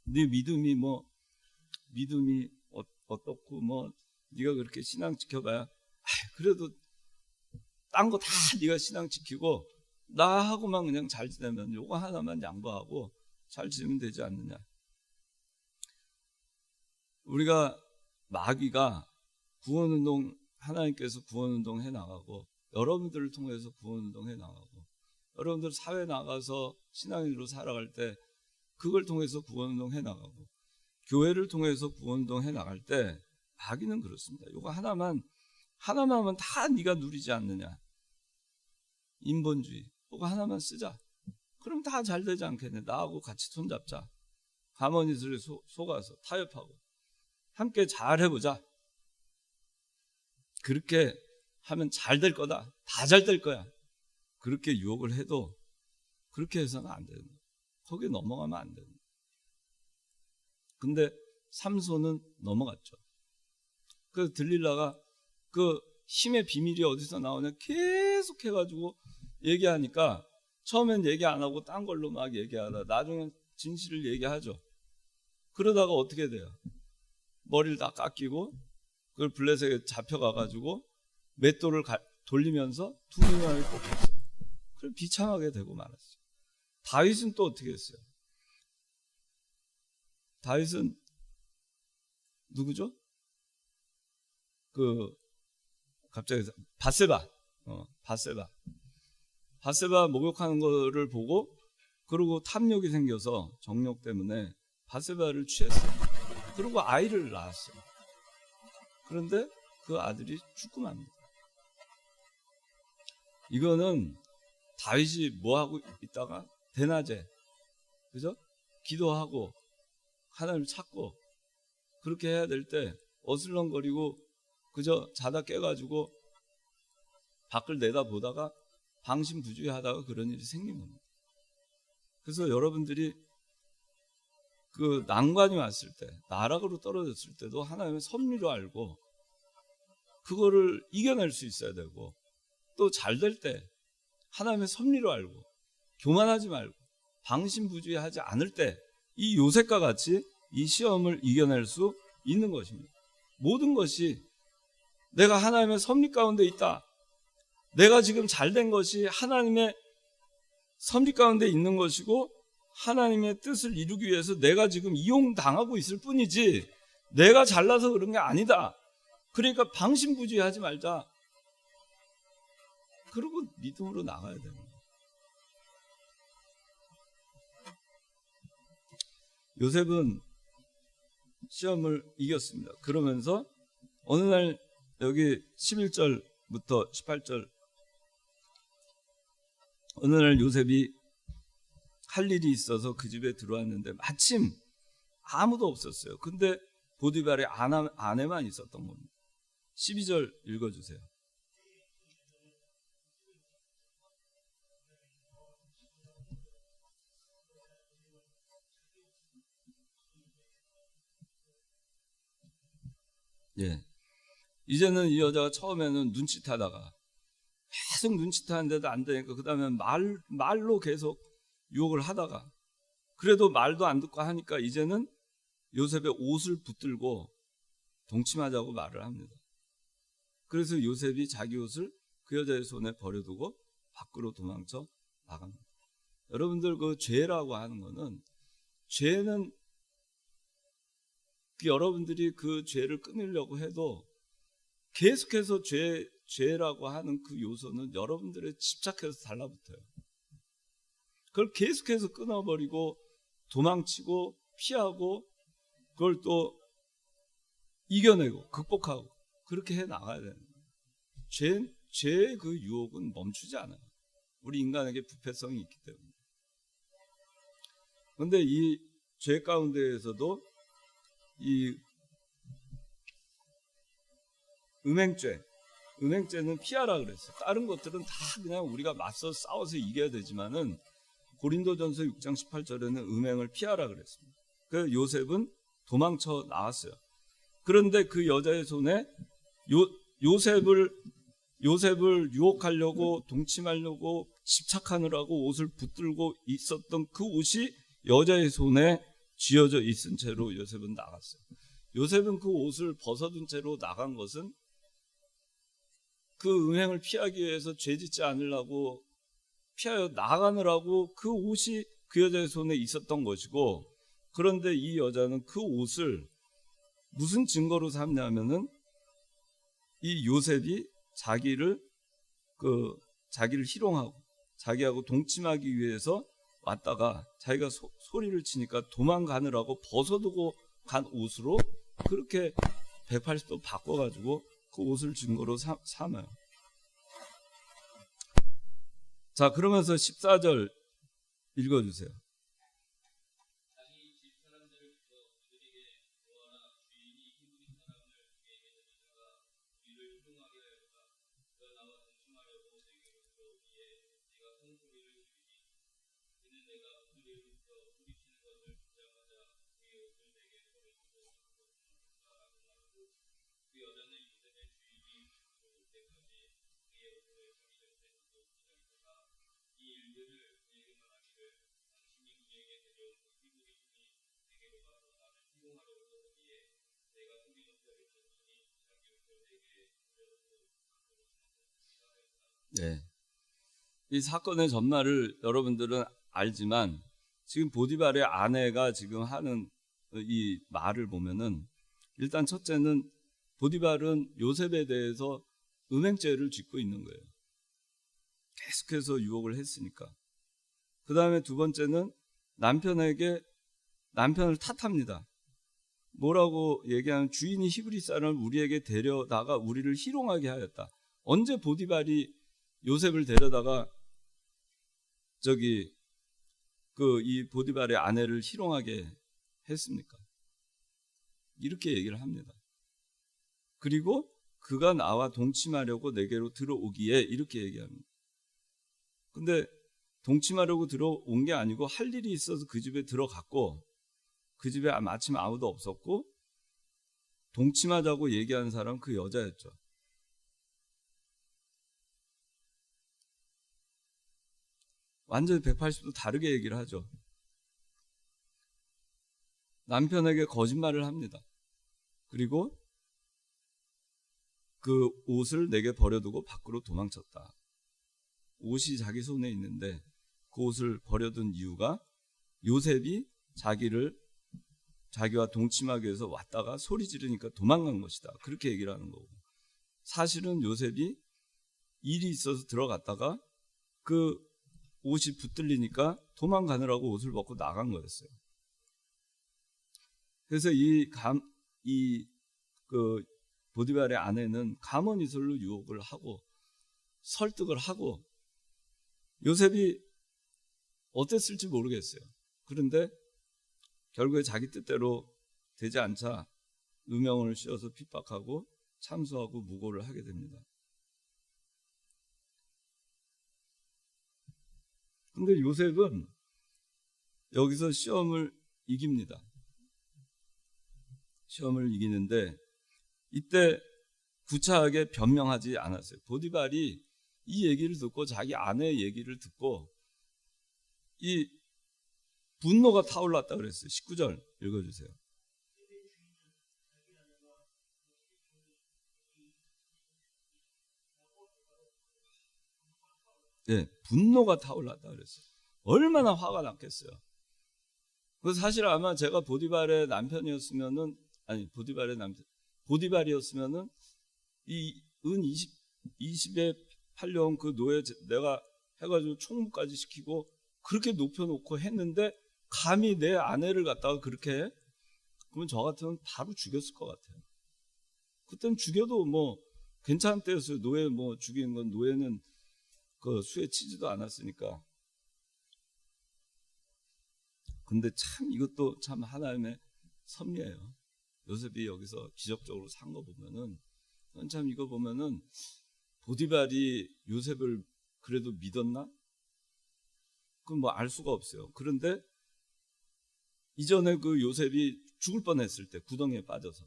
네 믿음이 어떻고 네가 그렇게 신앙 지켜봐야 그래도 딴 거 다 네가 신앙 지키고 나하고만 그냥 잘 지내면 요거 하나만 양보하고 잘 지내면 되지 않느냐? 우리가 마귀가 구원운동, 하나님께서 구원운동 해나가고 여러분들을 통해서 구원운동 해나가고 여러분들 사회 나가서 신앙인으로 살아갈 때 그걸 통해서 구원운동 해나가고 교회를 통해서 구원운동 해나갈 때 마귀는 그렇습니다. 요거 하나만 하면 다 네가 누리지 않느냐? 인본주의 요거 하나만 쓰자. 그럼 다 잘 되지 않겠네. 나하고 같이 손잡자. 감언이설에 속아서 타협하고 함께 잘 해보자. 그렇게 하면 잘 될 거다. 다 잘 될 거야. 그렇게 유혹을 해도 그렇게 해서는 안 되는 거예요. 거기에 넘어가면 안 되는 거예요. 근데 삼손은 넘어갔죠. 그래서 들릴라가 그 힘의 비밀이 어디서 나오냐 계속 해가지고 얘기하니까 처음엔 얘기 안 하고 딴 걸로 막 얘기하다 나중엔 진실을 얘기하죠. 그러다가 어떻게 돼요? 머리를 다 깎이고 그걸 블레셋에 잡혀가가지고 맷돌을 돌리면서 두 명을 뽑혔어요. 그걸 비참하게 되고 말았어요. 다윗은 또 어떻게 했어요? 다윗은 누구죠? 그 갑자기 밧세바, 밧세바 목욕하는 거를 보고 그리고 탐욕이 생겨서 정욕 때문에 밧세바를 취했어요. 그리고 아이를 낳았어요. 그런데 그 아들이 죽고 맙니다. 이거는 다윗이 뭐 하고 있다가 대낮에, 그죠? 기도하고 하나님을 찾고 그렇게 해야 될 때 어슬렁거리고 그저 자다 깨가지고 밖을 내다보다가 방심부주의하다가 그런 일이 생긴 겁니다. 그래서 여러분들이 그 난관이 왔을 때, 나락으로 떨어졌을 때도 하나님의 섭리로 알고 그거를 이겨낼 수 있어야 되고, 또 잘 될 때 하나님의 섭리로 알고 교만하지 말고 방심부주의하지 않을 때 이 요셉과 같이 이 시험을 이겨낼 수 있는 것입니다. 모든 것이 내가 하나님의 섭리 가운데 있다, 내가 지금 잘된 것이 하나님의 섭리 가운데 있는 것이고 하나님의 뜻을 이루기 위해서 내가 지금 이용당하고 있을 뿐이지 내가 잘나서 그런 게 아니다. 그러니까 방심부주의하지 말자. 그리고 믿음으로 나가야 됩니다. 요셉은 시험을 이겼습니다. 그러면서 어느 날 여기 11절부터 18절, 어느 날 요셉이 할 일이 있어서 그 집에 들어왔는데 마침 아무도 없었어요. 근데 보디발의 아내만 있었던 겁니다. 12절 읽어주세요. 예. 이제는 이 여자가 처음에는 눈짓하다가 계속 눈짓하는데도 안 되니까 그 다음에 말로 계속 유혹을 하다가 그래도 말도 안 듣고 하니까 이제는 요셉의 옷을 붙들고 동침하자고 말을 합니다. 그래서 요셉이 자기 옷을 그 여자의 손에 버려두고 밖으로 도망쳐 나갑니다. 여러분들 그 죄라고 하는 거는, 죄는 여러분들이 그 죄를 끊으려고 해도 계속해서 죄라고 하는 그 요소는 여러분들의 집착해서 달라붙어요. 그걸 계속해서 끊어버리고 도망치고 피하고 그걸 또 이겨내고 극복하고 그렇게 해 나가야 되는 거예요. 죄의 그 유혹은 멈추지 않아요. 우리 인간에게 부패성이 있기 때문에. 그런데 이 죄 가운데에서도 이 음행죄는 피하라 그랬어요. 다른 것들은 다 그냥 우리가 맞서 싸워서 이겨야 되지만은 고린도전서 6장 18절에는 음행을 피하라 그랬습니다. 그 요셉은 도망쳐 나왔어요. 그런데 그 여자의 손에 요셉을 유혹하려고 동침하려고 집착하느라고 옷을 붙들고 있었던 그 옷이 여자의 손에 쥐어져 있은 채로 요셉은 나갔어요. 요셉은 그 옷을 벗어둔 채로 나간 것은 그 음행을 피하기 위해서 죄짓지 않으려고 피하여 나가느라고 그 옷이 그 여자의 손에 있었던 것이고, 그런데 이 여자는 그 옷을 무슨 증거로 삼냐면은 이 요셉이 자기를 희롱하고 자기하고 동침하기 위해서 왔다가 자기가 소리를 치니까 도망가느라고 벗어두고 간 옷으로 그렇게 180도 바꿔가지고 그 옷을 증거로 삼아요. 자, 그러면서 14절 읽어주세요. 네. 이 사건의 전말을 여러분들은 알지만 지금 보디발의 아내가 지금 하는 이 말을 보면은 일단 첫째는 보디발은 요셉에 대해서 음행죄를 짓고 있는 거예요. 계속해서 유혹을 했으니까. 그 다음에 두 번째는 남편을 탓합니다. 뭐라고 얘기하면 주인이 히브리 사람을 우리에게 데려다가 우리를 희롱하게 하였다. 언제 보디발이 요셉을 데려다가 이 보디발의 아내를 희롱하게 했습니까? 이렇게 얘기를 합니다. 그리고 그가 나와 동침하려고 내게로 들어오기에 이렇게 얘기합니다. 근데 동침하려고 들어온 게 아니고 할 일이 있어서 그 집에 들어갔고 그 집에 마침 아무도 없었고 동침하자고 얘기하는 사람은 그 여자였죠. 완전히 180도 다르게 얘기를 하죠. 남편에게 거짓말을 합니다. 그리고 그 옷을 내게 버려두고 밖으로 도망쳤다. 옷이 자기 손에 있는데 그 옷을 버려둔 이유가 요셉이 자기와 동침하기 위해서 왔다가 소리 지르니까 도망간 것이다. 그렇게 얘기를 하는 거고, 사실은 요셉이 일이 있어서 들어갔다가 그 옷이 붙들리니까 도망가느라고 옷을 벗고 나간 거였어요. 그래서 보디발의 아내는 가문이설로 유혹을 하고 설득을 하고 요셉이 어땠을지 모르겠어요. 그런데 결국에 자기 뜻대로 되지 않자 누명을 씌워서 핍박하고 참수하고 무고를 하게 됩니다. 근데 요셉은 여기서 시험을 이깁니다. 시험을 이기는데 이때 구차하게 변명하지 않았어요. 보디발이 이 얘기를 듣고 자기 아내의 얘기를 듣고 이 분노가 타올랐다 그랬어요. 19절 읽어주세요. 네, 분노가 타올랐다 그랬어요. 얼마나 화가 났겠어요. 그래서 사실 아마 제가 보디발의 남편이었으면은, 아니 보디발이었으면은 이 은 20에 팔려온 그 노예 내가 해가지고 총무까지 시키고 그렇게 높여놓고 했는데 감히 내 아내를 갖다가 그렇게 해? 그러면 저 같으면 바로 죽였을 것 같아요. 그때는 죽여도 뭐 괜찮은 때였어요. 노예 뭐 죽이는 건, 노예는 그 수에 치지도 않았으니까. 근데 참 이것도 참 하나님의 섭리예요. 요셉이 여기서 기적적으로 산 거 보면은, 참 이거 보면은 보디발이 요셉을 그래도 믿었나? 그건 뭐 알 수가 없어요. 그런데 이전에 그 요셉이 죽을 뻔했을 때, 구덩이에 빠져서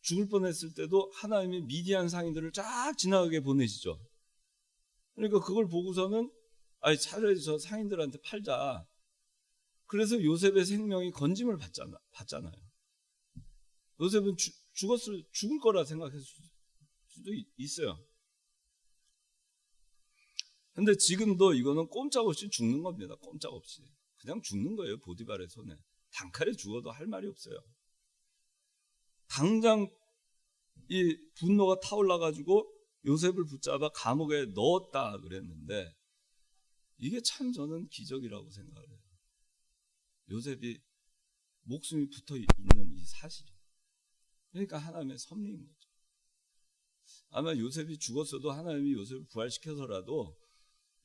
죽을 뻔했을 때도 하나님이 미디안 상인들을 쫙 지나가게 보내시죠. 그러니까 그걸 보고서는 차라리 저 상인들한테 팔자. 그래서 요셉의 생명이 건짐을 받잖아요. 요셉은 죽을 거라 생각했을 수도 있어요. 근데 지금도 이거는 꼼짝없이 죽는 겁니다. 꼼짝없이. 그냥 죽는 거예요. 보디발의 손에. 단칼에 죽어도 할 말이 없어요. 당장 이 분노가 타올라가지고 요셉을 붙잡아 감옥에 넣었다 그랬는데, 이게 참 저는 기적이라고 생각을 해요. 요셉이 목숨이 붙어 있는 이 사실이. 그러니까 하나님의 섭리인 거죠. 아마 요셉이 죽었어도 하나님이 요셉을 부활시켜서라도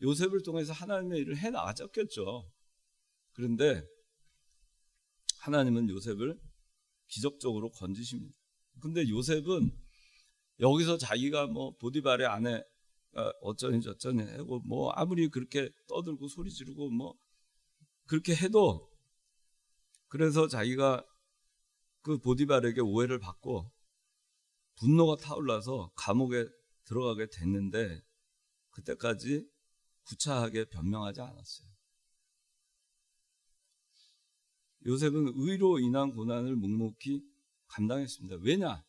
요셉을 통해서 하나님의 일을 해 나가셨겠죠. 그런데 하나님은 요셉을 기적적으로 건지십니다. 근데 요셉은 여기서 자기가 뭐 보디발의 아내 어쩌니 저쩌니 하고 뭐 아무리 그렇게 떠들고 소리 지르고 뭐 그렇게 해도, 그래서 자기가 그 보디발에게 오해를 받고 분노가 타올라서 감옥에 들어가게 됐는데 그때까지 구차하게 변명하지 않았어요. 요셉은 의로 인한 고난을 묵묵히 감당했습니다. 왜냐?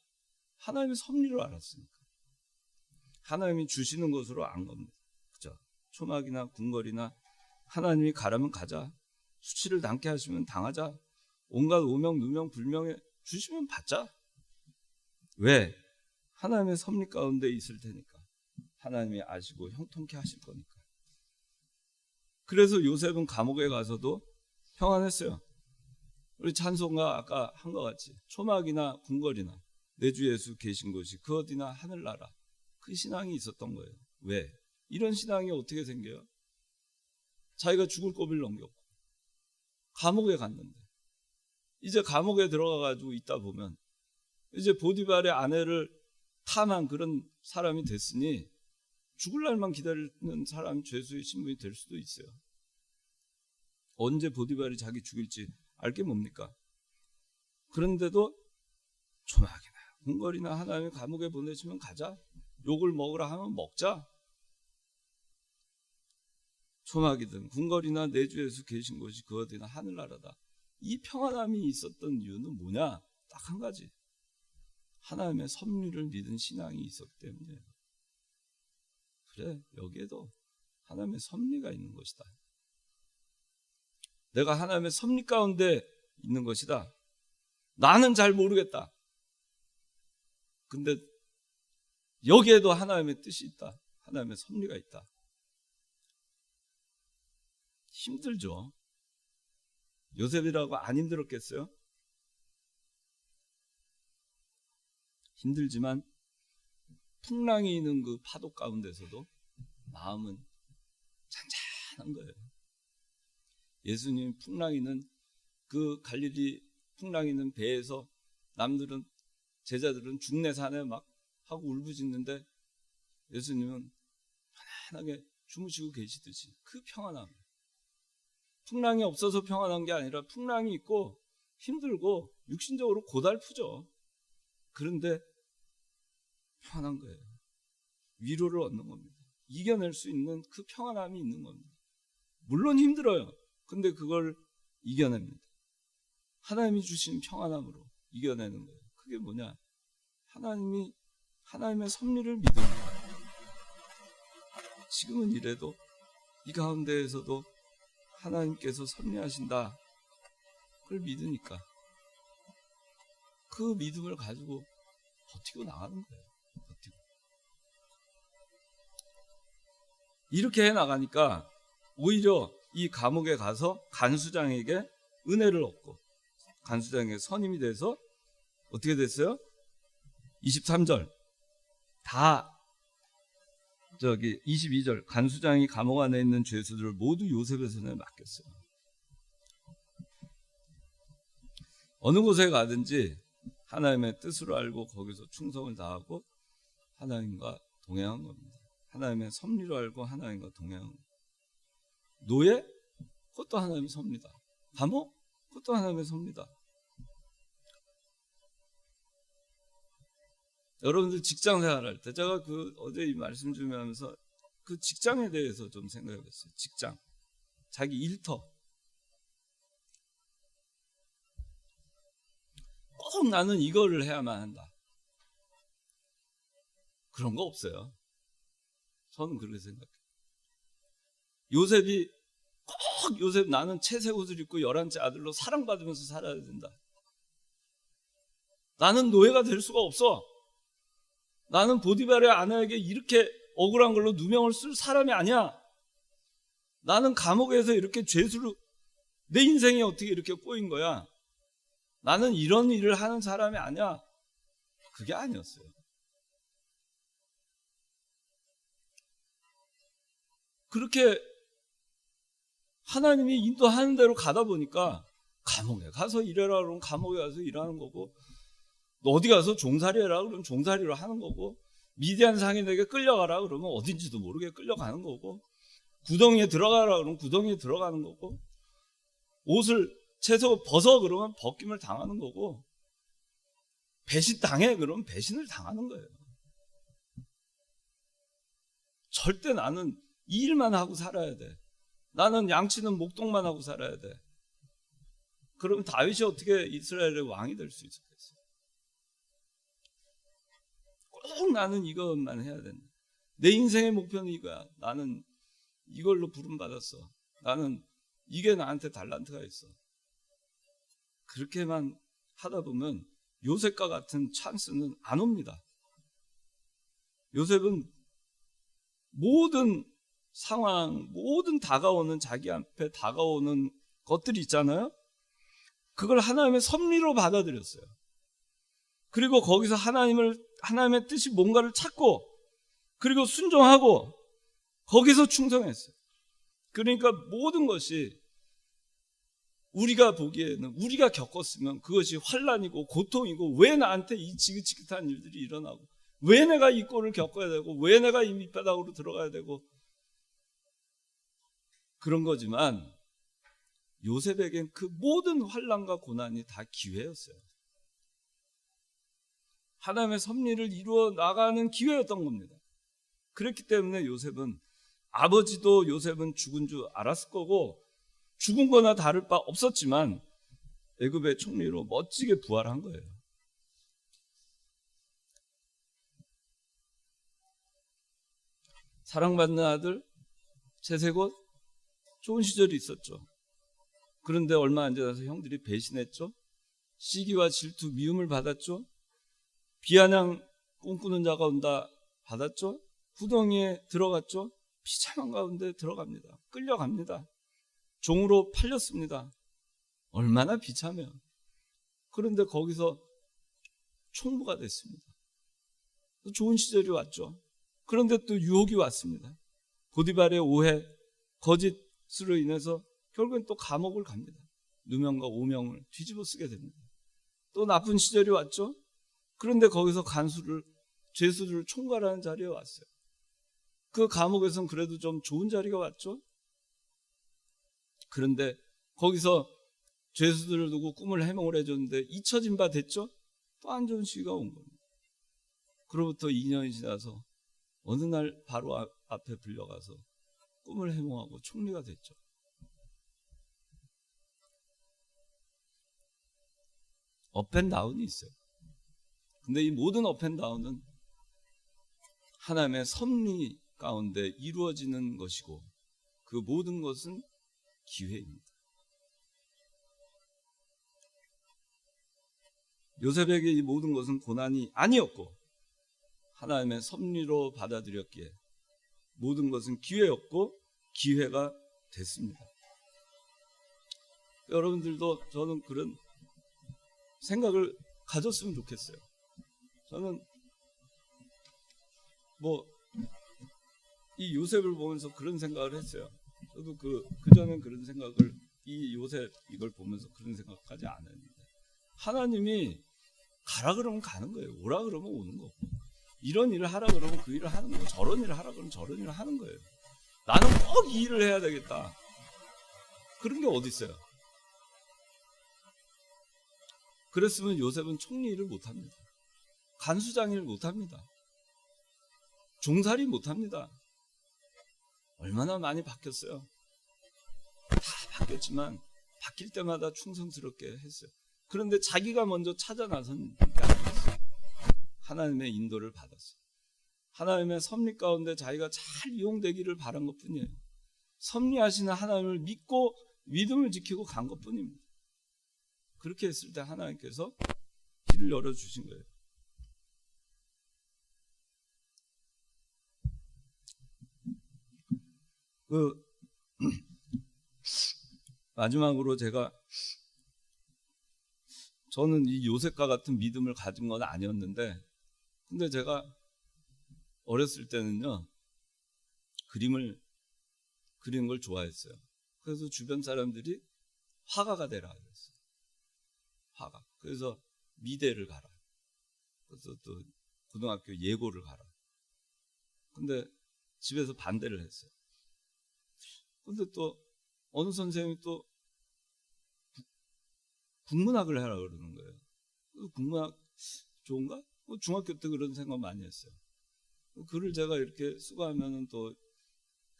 하나님의 섭리를 알았으니까. 하나님이 주시는 것으로 안 겁니다. 그죠? 초막이나 궁궐이나 하나님이 가라면 가자, 수치를 당케 하시면 당하자, 온갖 오명 누명 불명에 주시면 받자, 왜? 하나님의 섭리 가운데 있을 테니까. 하나님이 아시고 형통케 하실 거니까. 그래서 요셉은 감옥에 가서도 평안했어요. 우리 찬송가 아까 한 것 같이 초막이나 궁궐이나 내 주 예수 계신 곳이 그 어디나 하늘나라. 그 신앙이 있었던 거예요. 왜? 이런 신앙이 어떻게 생겨요? 자기가 죽을 고비를 넘겼고 감옥에 갔는데 이제 감옥에 들어가가지고 있다 보면 이제 보디발의 아내를 탐한 그런 사람이 됐으니 죽을 날만 기다리는 사람이 죄수의 신분이 될 수도 있어요. 언제 보디발이 자기 죽일지 알게 뭡니까? 그런데도 초막이나 궁궐이나 하나님의 감옥에 보내시면 가자. 욕을 먹으라 하면 먹자. 초막이든 궁궐이나 내 주 예수 계신 곳이 그 어디나 하늘나라다. 이 평안함이 있었던 이유는 뭐냐? 딱 한 가지. 하나님의 섭리를 믿은 신앙이 있었기 때문이에요. 그래, 여기에도 하나님의 섭리가 있는 것이다. 내가 하나님의 섭리 가운데 있는 것이다. 나는 잘 모르겠다. 근데 여기에도 하나님의 뜻이 있다. 하나님의 섭리가 있다. 힘들죠. 요셉이라고 안 힘들었겠어요? 힘들지만 풍랑이 있는 그 파도 가운데서도 마음은 잔잔한 거예요. 예수님 풍랑이 있는 그 갈릴리 풍랑이 있는 배에서 남들은 제자들은 중내산에 막 하고 울부짖는데 예수님은 편안하게 주무시고 계시듯이 그 평안함. 풍랑이 없어서 평안한 게 아니라 풍랑이 있고 힘들고 육신적으로 고달프죠. 그런데 평안한 거예요. 위로를 얻는 겁니다. 이겨낼 수 있는 그 평안함이 있는 겁니다. 물론 힘들어요. 근데 그걸 이겨냅니다. 하나님이 주신 평안함으로 이겨내는 거예요. 그게 뭐냐? 하나님의 섭리를 믿는 거예요. 지금은 이래도 이 가운데에서도 하나님께서 섭리하신다. 그걸 믿으니까 그 믿음을 가지고 버티고 나가는 거예요. 버티고. 이렇게 해 나가니까 오히려 이 감옥에 가서 간수장에게 은혜를 얻고 간수장의 선임이 돼서 어떻게 됐어요? 23절 22절 간수장이 감옥 안에 있는 죄수들을 모두 요셉의 손에 맡겼어요. 어느 곳에 가든지 하나님의 뜻으로 알고 거기서 충성을 다하고 하나님과 동행한 겁니다. 하나님의 섭리로 알고 하나님과 동행한 겁니다. 노예? 그것도 하나님의 섭리다. 감옥? 그것도 하나님의 섭리다. 여러분들 직장 생활할 때 제가 어제 이 말씀 준비하면서 그 직장에 대해서 좀 생각해 봤어요. 직장. 자기 일터. 꼭 나는 이거를 해야만 한다. 그런 거 없어요. 저는 그렇게 생각해요. 요셉 나는 채색 옷을 입고 11째 아들로 사랑받으면서 살아야 된다. 나는 노예가 될 수가 없어. 나는 보디발의 아내에게 이렇게 억울한 걸로 누명을 쓸 사람이 아니야. 나는 감옥에서 이렇게 죄수로 내 인생이 어떻게 이렇게 꼬인 거야. 나는 이런 일을 하는 사람이 아니야. 그게 아니었어요. 그렇게 하나님이 인도하는 대로 가다 보니까 감옥에 가서 일해라 그러면 감옥에 가서 일하는 거고 너 어디 가서 종살이 해라 그러면 종살이로 하는 거고 미디안 상인에게 끌려가라 그러면 어딘지도 모르게 끌려가는 거고 구덩이에 들어가라 그러면 구덩이에 들어가는 거고 옷을 채소 벗어 그러면 벗김을 당하는 거고 배신 당해 그러면 배신을 당하는 거예요. 절대 나는 이 일만 하고 살아야 돼. 나는 양치는 목동만 하고 살아야 돼. 그러면 다윗이 어떻게 이스라엘의 왕이 될 수 있었겠어요? 꼭 나는 이것만 해야 된다. 내 인생의 목표는 이거야. 나는 이걸로 부름받았어. 나는 이게 나한테 달란트가 있어. 그렇게만 하다 보면 요셉과 같은 찬스는 안 옵니다. 요셉은 모든 상황, 모든 다가오는 자기 앞에 다가오는 것들이 있잖아요. 그걸 하나님의 섭리로 받아들였어요. 그리고 거기서 하나님의 뜻이 뭔가를 찾고 그리고 순종하고 거기서 충성했어요. 그러니까 모든 것이 우리가 보기에는 우리가 겪었으면 그것이 환난이고 고통이고 왜 나한테 이 지긋지긋한 일들이 일어나고 왜 내가 이 꼴을 겪어야 되고 왜 내가 이 밑바닥으로 들어가야 되고 그런 거지만 요셉에겐 그 모든 환난과 고난이 다 기회였어요. 하나님의 섭리를 이루어 나가는 기회였던 겁니다. 그렇기 때문에 요셉은 아버지도 요셉은 죽은 줄 알았을 거고 죽은 거나 다를 바 없었지만 애굽의 총리로 멋지게 부활한 거예요. 사랑받는 아들 채색옷 좋은 시절이 있었죠. 그런데 얼마 안 지나서 형들이 배신했죠. 시기와 질투, 미움을 받았죠. 비아냥 꿈꾸는 자가 온다 받았죠. 구덩이에 들어갔죠. 비참한 가운데 들어갑니다. 끌려갑니다. 종으로 팔렸습니다. 얼마나 비참해요. 그런데 거기서 총무가 됐습니다. 좋은 시절이 왔죠. 그런데 또 유혹이 왔습니다. 보디발의 오해, 거짓으로 인해서 결국엔 또 감옥을 갑니다. 누명과 오명을 뒤집어 쓰게 됩니다. 또 나쁜 시절이 왔죠. 그런데 거기서 죄수들을 총괄하는 자리에 왔어요. 그 감옥에서는 그래도 좀 좋은 자리가 왔죠. 그런데 거기서 죄수들을 두고 꿈을 해몽을 해줬는데 잊혀진 바 됐죠. 또 안 좋은 시기가 온 겁니다. 그로부터 2년이 지나서 어느 날 바로 앞에 불려가서 꿈을 해몽하고 총리가 됐죠. 업앤다운이 있어요. 근데 이 모든 업앤다운은 하나님의 섭리 가운데 이루어지는 것이고 그 모든 것은 기회입니다. 요셉에게 이 모든 것은 고난이 아니었고 하나님의 섭리로 받아들였기에 모든 것은 기회였고 기회가 됐습니다. 여러분들도 저는 그런 생각을 가졌으면 좋겠어요. 저는 이 요셉을 보면서 그런 생각을 했어요. 저도 그전엔 그런 생각을 이 요셉 이걸 보면서 그런 생각까지 안 했는데 하나님이 가라 그러면 가는 거예요. 오라 그러면 오는 거고 이런 일을 하라 그러면 그 일을 하는 거고 저런 일을 하라 그러면 저런 일을 하는 거예요. 나는 꼭 이 일을 해야 되겠다. 그런 게 어디 있어요. 그랬으면 요셉은 총리 일을 못합니다. 간수장 일을 못합니다. 종살이 못합니다. 얼마나 많이 바뀌었어요. 다 바뀌었지만 바뀔 때마다 충성스럽게 했어요. 그런데 자기가 먼저 찾아 나서니까 하나님의 인도를 받았어요. 하나님의 섭리 가운데 자기가 잘 이용되기를 바란 것뿐이에요. 섭리하시는 하나님을 믿고 믿음을 지키고 간 것뿐입니다. 그렇게 했을 때 하나님께서 길을 열어주신 거예요. 마지막으로 저는 이 요셉과 같은 믿음을 가진 건 아니었는데 근데 제가 어렸을 때는요 그림을 그리는 걸 좋아했어요. 그래서 주변 사람들이 화가가 되라 그랬어요. 화가. 그래서 미대를 가라. 그래서 또 고등학교 예고를 가라. 근데 집에서 반대를 했어요. 근데 또 어느 선생님이 또 국문학을 하라 그러는 거예요. 국문학 좋은가? 중학교 때 그런 생각 많이 했어요. 글을 제가 이렇게 수고하면은 또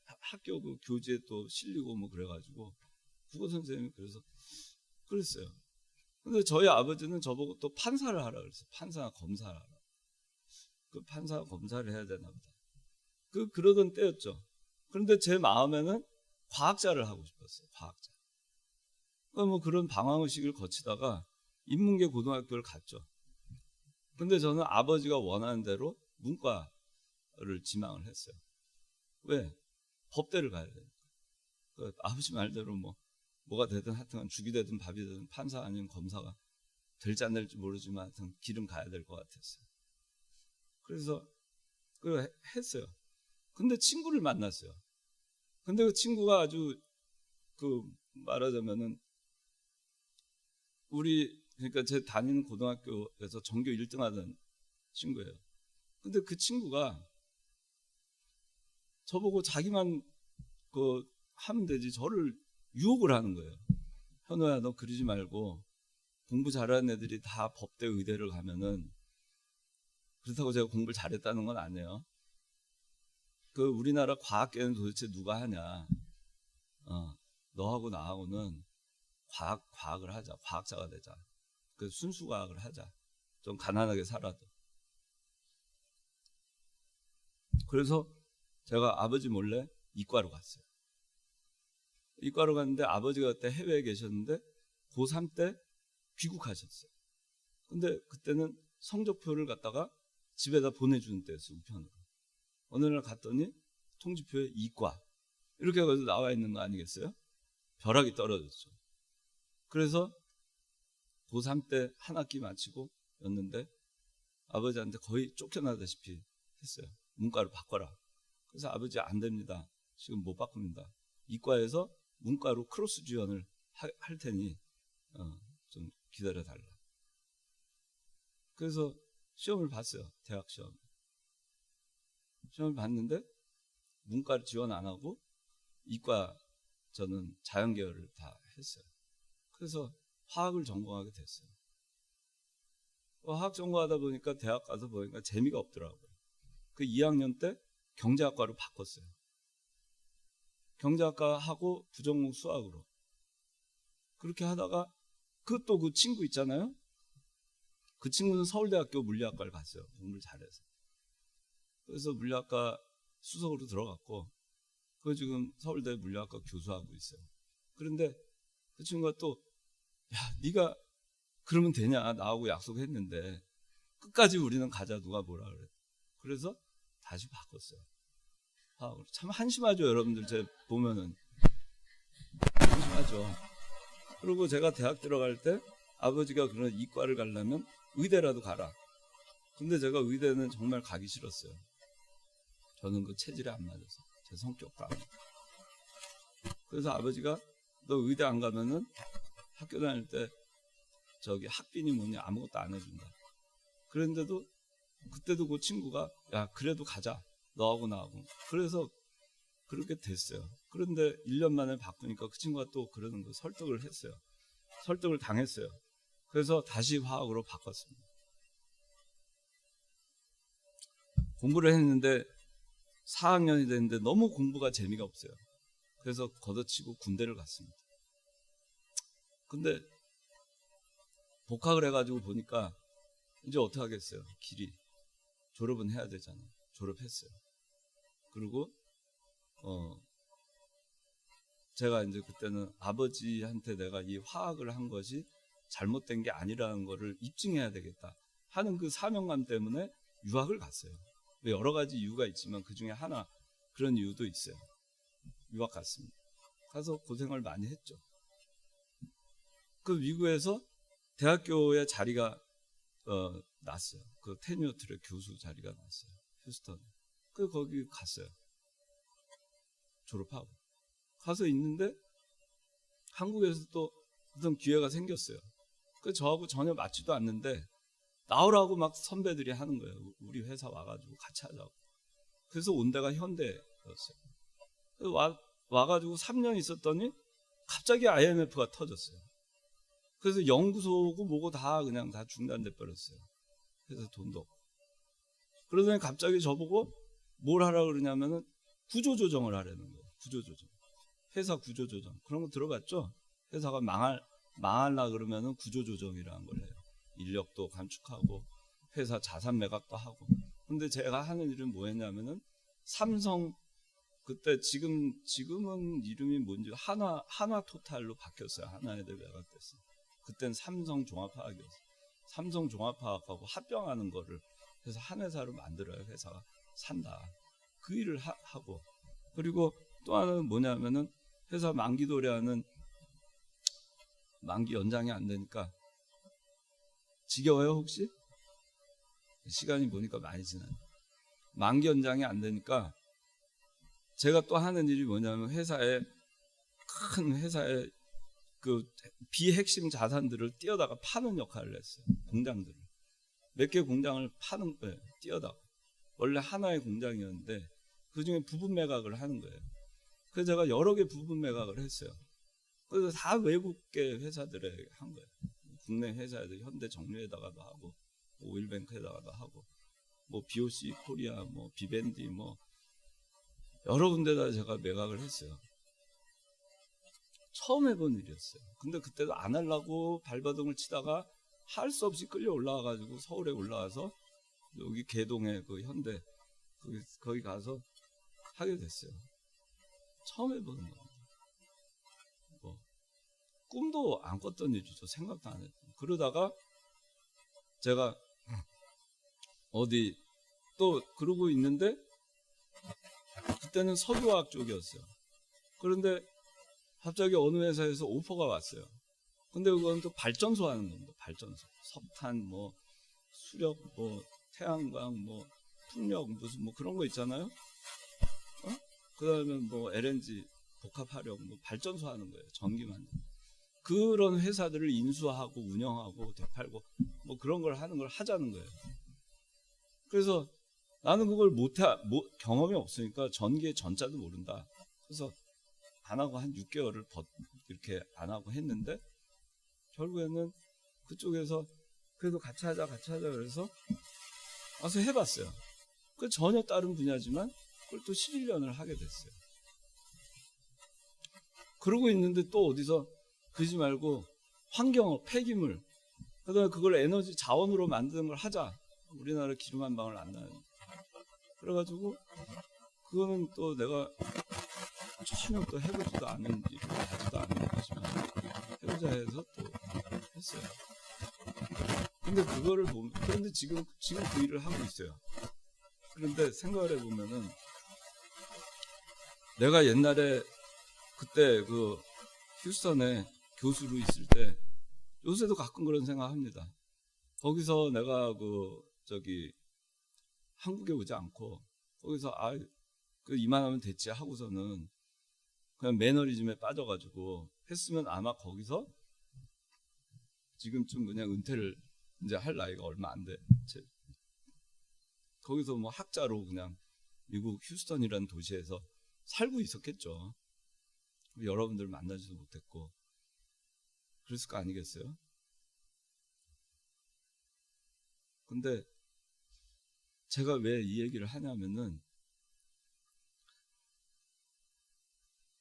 학교 그 교재에 또 실리고 뭐 그래가지고 국어 선생님이 그랬어요. 근데 저희 아버지는 저보고 또 판사를 하라 그랬어요. 판사나 검사를 하라. 그 판사 검사를 해야 되나 보다. 그러던 때였죠. 그런데 제 마음에는 과학자를 하고 싶었어요. 과학자. 그러니까 뭐 그런 방황의식을 거치다가 인문계 고등학교를 갔죠. 근데 저는 아버지가 원하는 대로 문과를 지망을 했어요. 왜? 법대를 가야 돼요. 그 아버지 말대로 뭐가 되든 하여튼 죽이 되든 밥이 되든 판사 아니면 검사가 될지 안 될지 모르지만 하여튼 길은 가야 될 것 같았어요. 그래서 그걸 했어요. 근데 친구를 만났어요. 근데 그 친구가 아주 말하자면은 그러니까 제 다니는 고등학교에서 전교 1등 하던 친구예요. 근데 그 친구가 저보고 자기만 하면 되지 저를 유혹을 하는 거예요. 현호야, 너 그러지 말고 공부 잘하는 애들이 다 법대 의대를 가면은, 그렇다고 제가 공부를 잘했다는 건 아니에요. 우리나라 과학계는 도대체 누가 하냐? 너하고 나하고는 과학을 하자. 과학자가 되자. 순수 과학을 하자. 좀 가난하게 살아도. 그래서 제가 아버지 몰래 이과로 갔어요. 이과로 갔는데 아버지가 그때 해외에 계셨는데 고3 때 귀국하셨어요. 근데 그때는 성적표를 갖다가 집에다 보내주는 때였어요. 우편으로. 어느 날 갔더니 통지표에 이과 이렇게 해서 나와 있는 거 아니겠어요? 벼락이 떨어졌죠. 그래서 고3 때 한 학기 마치고 였는데 아버지한테 거의 쫓겨나다시피 했어요. 문과로 바꿔라. 그래서 아버지 안 됩니다. 지금 못 바꿉니다. 이과에서 문과로 크로스 지원을 할 테니 좀 기다려 달라. 그래서 시험을 봤어요. 대학 시험. 시험을 봤는데 문과를 지원 안 하고 이과 저는 자연계열을 다 했어요. 그래서 화학을 전공하게 됐어요. 화학 전공하다 보니까 대학 가서 보니까 재미가 없더라고요. 2학년 때 경제학과로 바꿨어요. 경제학과 하고 부전공 수학으로. 그렇게 하다가 그 친구 있잖아요. 그 친구는 서울대학교 물리학과를 갔어요. 공부를 잘해서. 그래서 물리학과 수석으로 들어갔고 그 지금 서울대 물리학과 교수하고 있어요. 그런데 그 친구가 야, 네가 그러면 되냐? 나하고 약속했는데 끝까지 우리는 가자. 누가 뭐라 그래. 그래서 다시 바꿨어요. 화학으로. 참 한심하죠, 여러분들. 보면은 한심하죠. 그리고 제가 대학 들어갈 때 아버지가 그런 이과를 가려면 의대라도 가라. 근데 제가 의대는 정말 가기 싫었어요. 저는 그 체질에 안 맞아서. 제 성격도 안 맞아서. 그래서 아버지가 너 의대 안 가면은 학교 다닐 때 학비니 뭐니 아무것도 안 해준다. 그런데도 그때도 그 친구가 야 그래도 가자. 너하고 나하고. 그래서 그렇게 됐어요. 그런데 1년 만에 바꾸니까 그 친구가 그러는 거 설득을 했어요. 설득을 당했어요. 그래서 다시 화학으로 바꿨습니다. 공부를 했는데 4학년이 됐는데 너무 공부가 재미가 없어요. 그래서 걷어치고 군대를 갔습니다. 근데 복학을 해가지고 보니까 이제 어떻게 하겠어요. 길이 졸업은 해야 되잖아요. 졸업했어요. 그리고 제가 이제 그때는 아버지한테 내가 이 화학을 한 것이 잘못된 게 아니라는 거를 입증해야 되겠다 하는 그 사명감 때문에 유학을 갔어요. 여러 가지 이유가 있지만 그 중에 하나 그런 이유도 있어요. 유학 갔습니다. 가서 고생을 많이 했죠. 그 미국에서 대학교에 자리가 났어요. 그 테뉴어 트랙 교수 자리가 났어요. 휴스턴. 거기 갔어요. 졸업하고 가서 있는데 한국에서 또 어떤 기회가 생겼어요. 저하고 전혀 맞지도 않는데 나오라고 막 선배들이 하는 거예요. 우리 회사 와가지고 같이 하자고. 그래서 온 데가 현대였어요. 와가지고 3년 있었더니 갑자기 IMF가 터졌어요. 그래서 연구소고 뭐고 다 그냥 다 중단돼 버렸어요. 그래서 돈도 없고. 그러더니 갑자기 저보고 뭘 하라고 그러냐면은 구조조정을 하라는 거예요. 구조조정. 회사 구조조정. 그런 거 들어봤죠? 회사가 망하려 그러면은 구조조정이라는 걸 해요. 인력도 감축하고 회사 자산 매각도 하고. 근데 제가 하는 일은 뭐였냐면은 삼성 그때 지금은 이름이 뭔지 하나토탈로 바뀌었어요. 하나에들 매각됐어요. 그때는 삼성 종합화학이었어요. 삼성종합화학하고 합병하는 거를 해서 한 회사로 만들어야 회사가 산다. 그 일을 하고, 그리고 또 하나는 뭐냐면은 회사 만기 도래하는 만기 연장이 안 되니까 지겨워요 혹시? 시간이 보니까 많이 지나요. 만기 연장이 안 되니까 제가 또 하는 일이 뭐냐면 큰 회사의 그 비핵심 자산들을 띄어다가 파는 역할을 했어요. 공장들을 몇 개 공장을 파는 거예요. 띄어다가 원래 하나의 공장이었는데 그 중에 부분 매각을 하는 거예요. 그래서 제가 여러 개 부분 매각을 했어요. 그래서 다 외국계 회사들에 한 거예요. 국내 회사들 현대정유에다가도 하고 오일뱅크에다가도 하고 뭐 BOC 코리아 뭐 비밴디 뭐 여러 군데다 제가 매각을 했어요. 처음 해본 일이었어요. 근데 그때도 안 하려고 발버둥을 치다가 할 수 없이 끌려 올라와가지고 서울에 올라와서 여기 개동에 그 현대 거기 가서 하게 됐어요. 처음 해보는 겁니다. 뭐 꿈도 안 꿨던 일이죠. 생각도 안 했던. 그러다가 제가 어디 또 그러고 있는데 그때는 석유화학 쪽이었어요. 그런데 갑자기 어느 회사에서 오퍼가 왔어요. 근데 그건 또 발전소 하는 겁니다. 발전소. 석탄, 뭐 수력, 뭐 태양광, 뭐 풍력 무슨 뭐 그런 거 있잖아요. 그다음에 뭐 LNG 복합화력 뭐 발전소 하는 거예요. 전기 만드는. 그런 회사들을 인수하고 운영하고 되팔고 뭐 그런 걸 하는 걸 하자는 거예요. 그래서 나는 그걸 경험이 없으니까 전기의 전자도 모른다. 그래서 안 하고 한 6개월을 이렇게 안 하고 했는데 결국에는 그쪽에서 그래도 같이 하자 그래서 와서 해봤어요. 그 전혀 다른 분야지만 그걸 또 11년을 하게 됐어요. 그러고 있는데 또 어디서 그러지 말고 환경업, 폐기물, 그다음에 그걸 에너지 자원으로 만드는 걸 하자. 우리나라 기름 한 방울 안 나요. 그래가지고 그거는 또 내가 전혀 또 해보지도 않은 일을 하지도 않은 거지만 해보자 해서 또 했어요. 근데 그거를 보면 그런데 지금 그 일을 하고 있어요. 그런데 생각을 해보면은 내가 옛날에 그때 그 휴스턴에 교수로 있을 때 요새도 가끔 그런 생각합니다. 거기서 내가 한국에 오지 않고 거기서 그 이만하면 됐지 하고서는 그냥 매너리즘에 빠져가지고 했으면 아마 거기서 지금쯤 그냥 은퇴를 이제 할 나이가 얼마 안 돼. 거기서 뭐 학자로 그냥 미국 휴스턴이라는 도시에서 살고 있었겠죠. 여러분들 만나지도 못했고 그랬을 거 아니겠어요? 근데 제가 왜 이 얘기를 하냐면은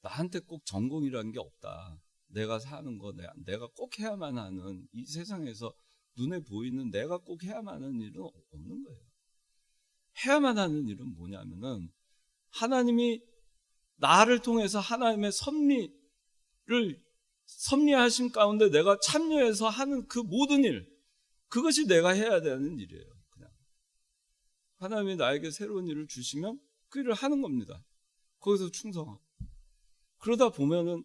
나한테 꼭 전공이라는 게 없다. 내가 사는 거 내가 꼭 해야만 하는 이 세상에서 눈에 보이는 내가 꼭 해야만 하는 일은 없는 거예요. 해야만 하는 일은 뭐냐면은 하나님이 나를 통해서 하나님의 섭리하심 가운데 내가 참여해서 하는 그 모든 일, 그것이 내가 해야 되는 일이에요. 그냥 하나님이 나에게 새로운 일을 주시면 그 일을 하는 겁니다. 거기서 충성하고. 그러다 보면은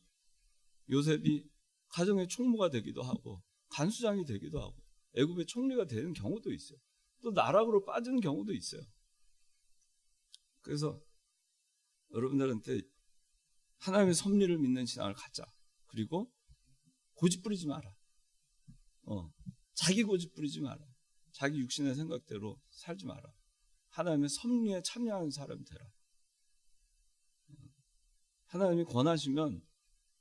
요셉이 가정의 총무가 되기도 하고 간수장이 되기도 하고 애굽의 총리가 되는 경우도 있어요. 또 나락으로 빠지는 경우도 있어요. 그래서 여러분들한테 하나님의 섭리를 믿는 신앙을 갖자. 그리고 고집 부리지 마라. 자기 고집 부리지 마라. 자기 육신의 생각대로 살지 마라. 하나님의 섭리에 참여하는 사람이 되라. 하나님이 권하시면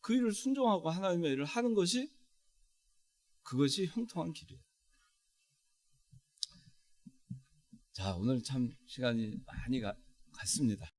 그 일을 순종하고 하나님의 일을 하는 그것이 형통한 길이에요. 자, 오늘 참 시간이 많이 갔습니다.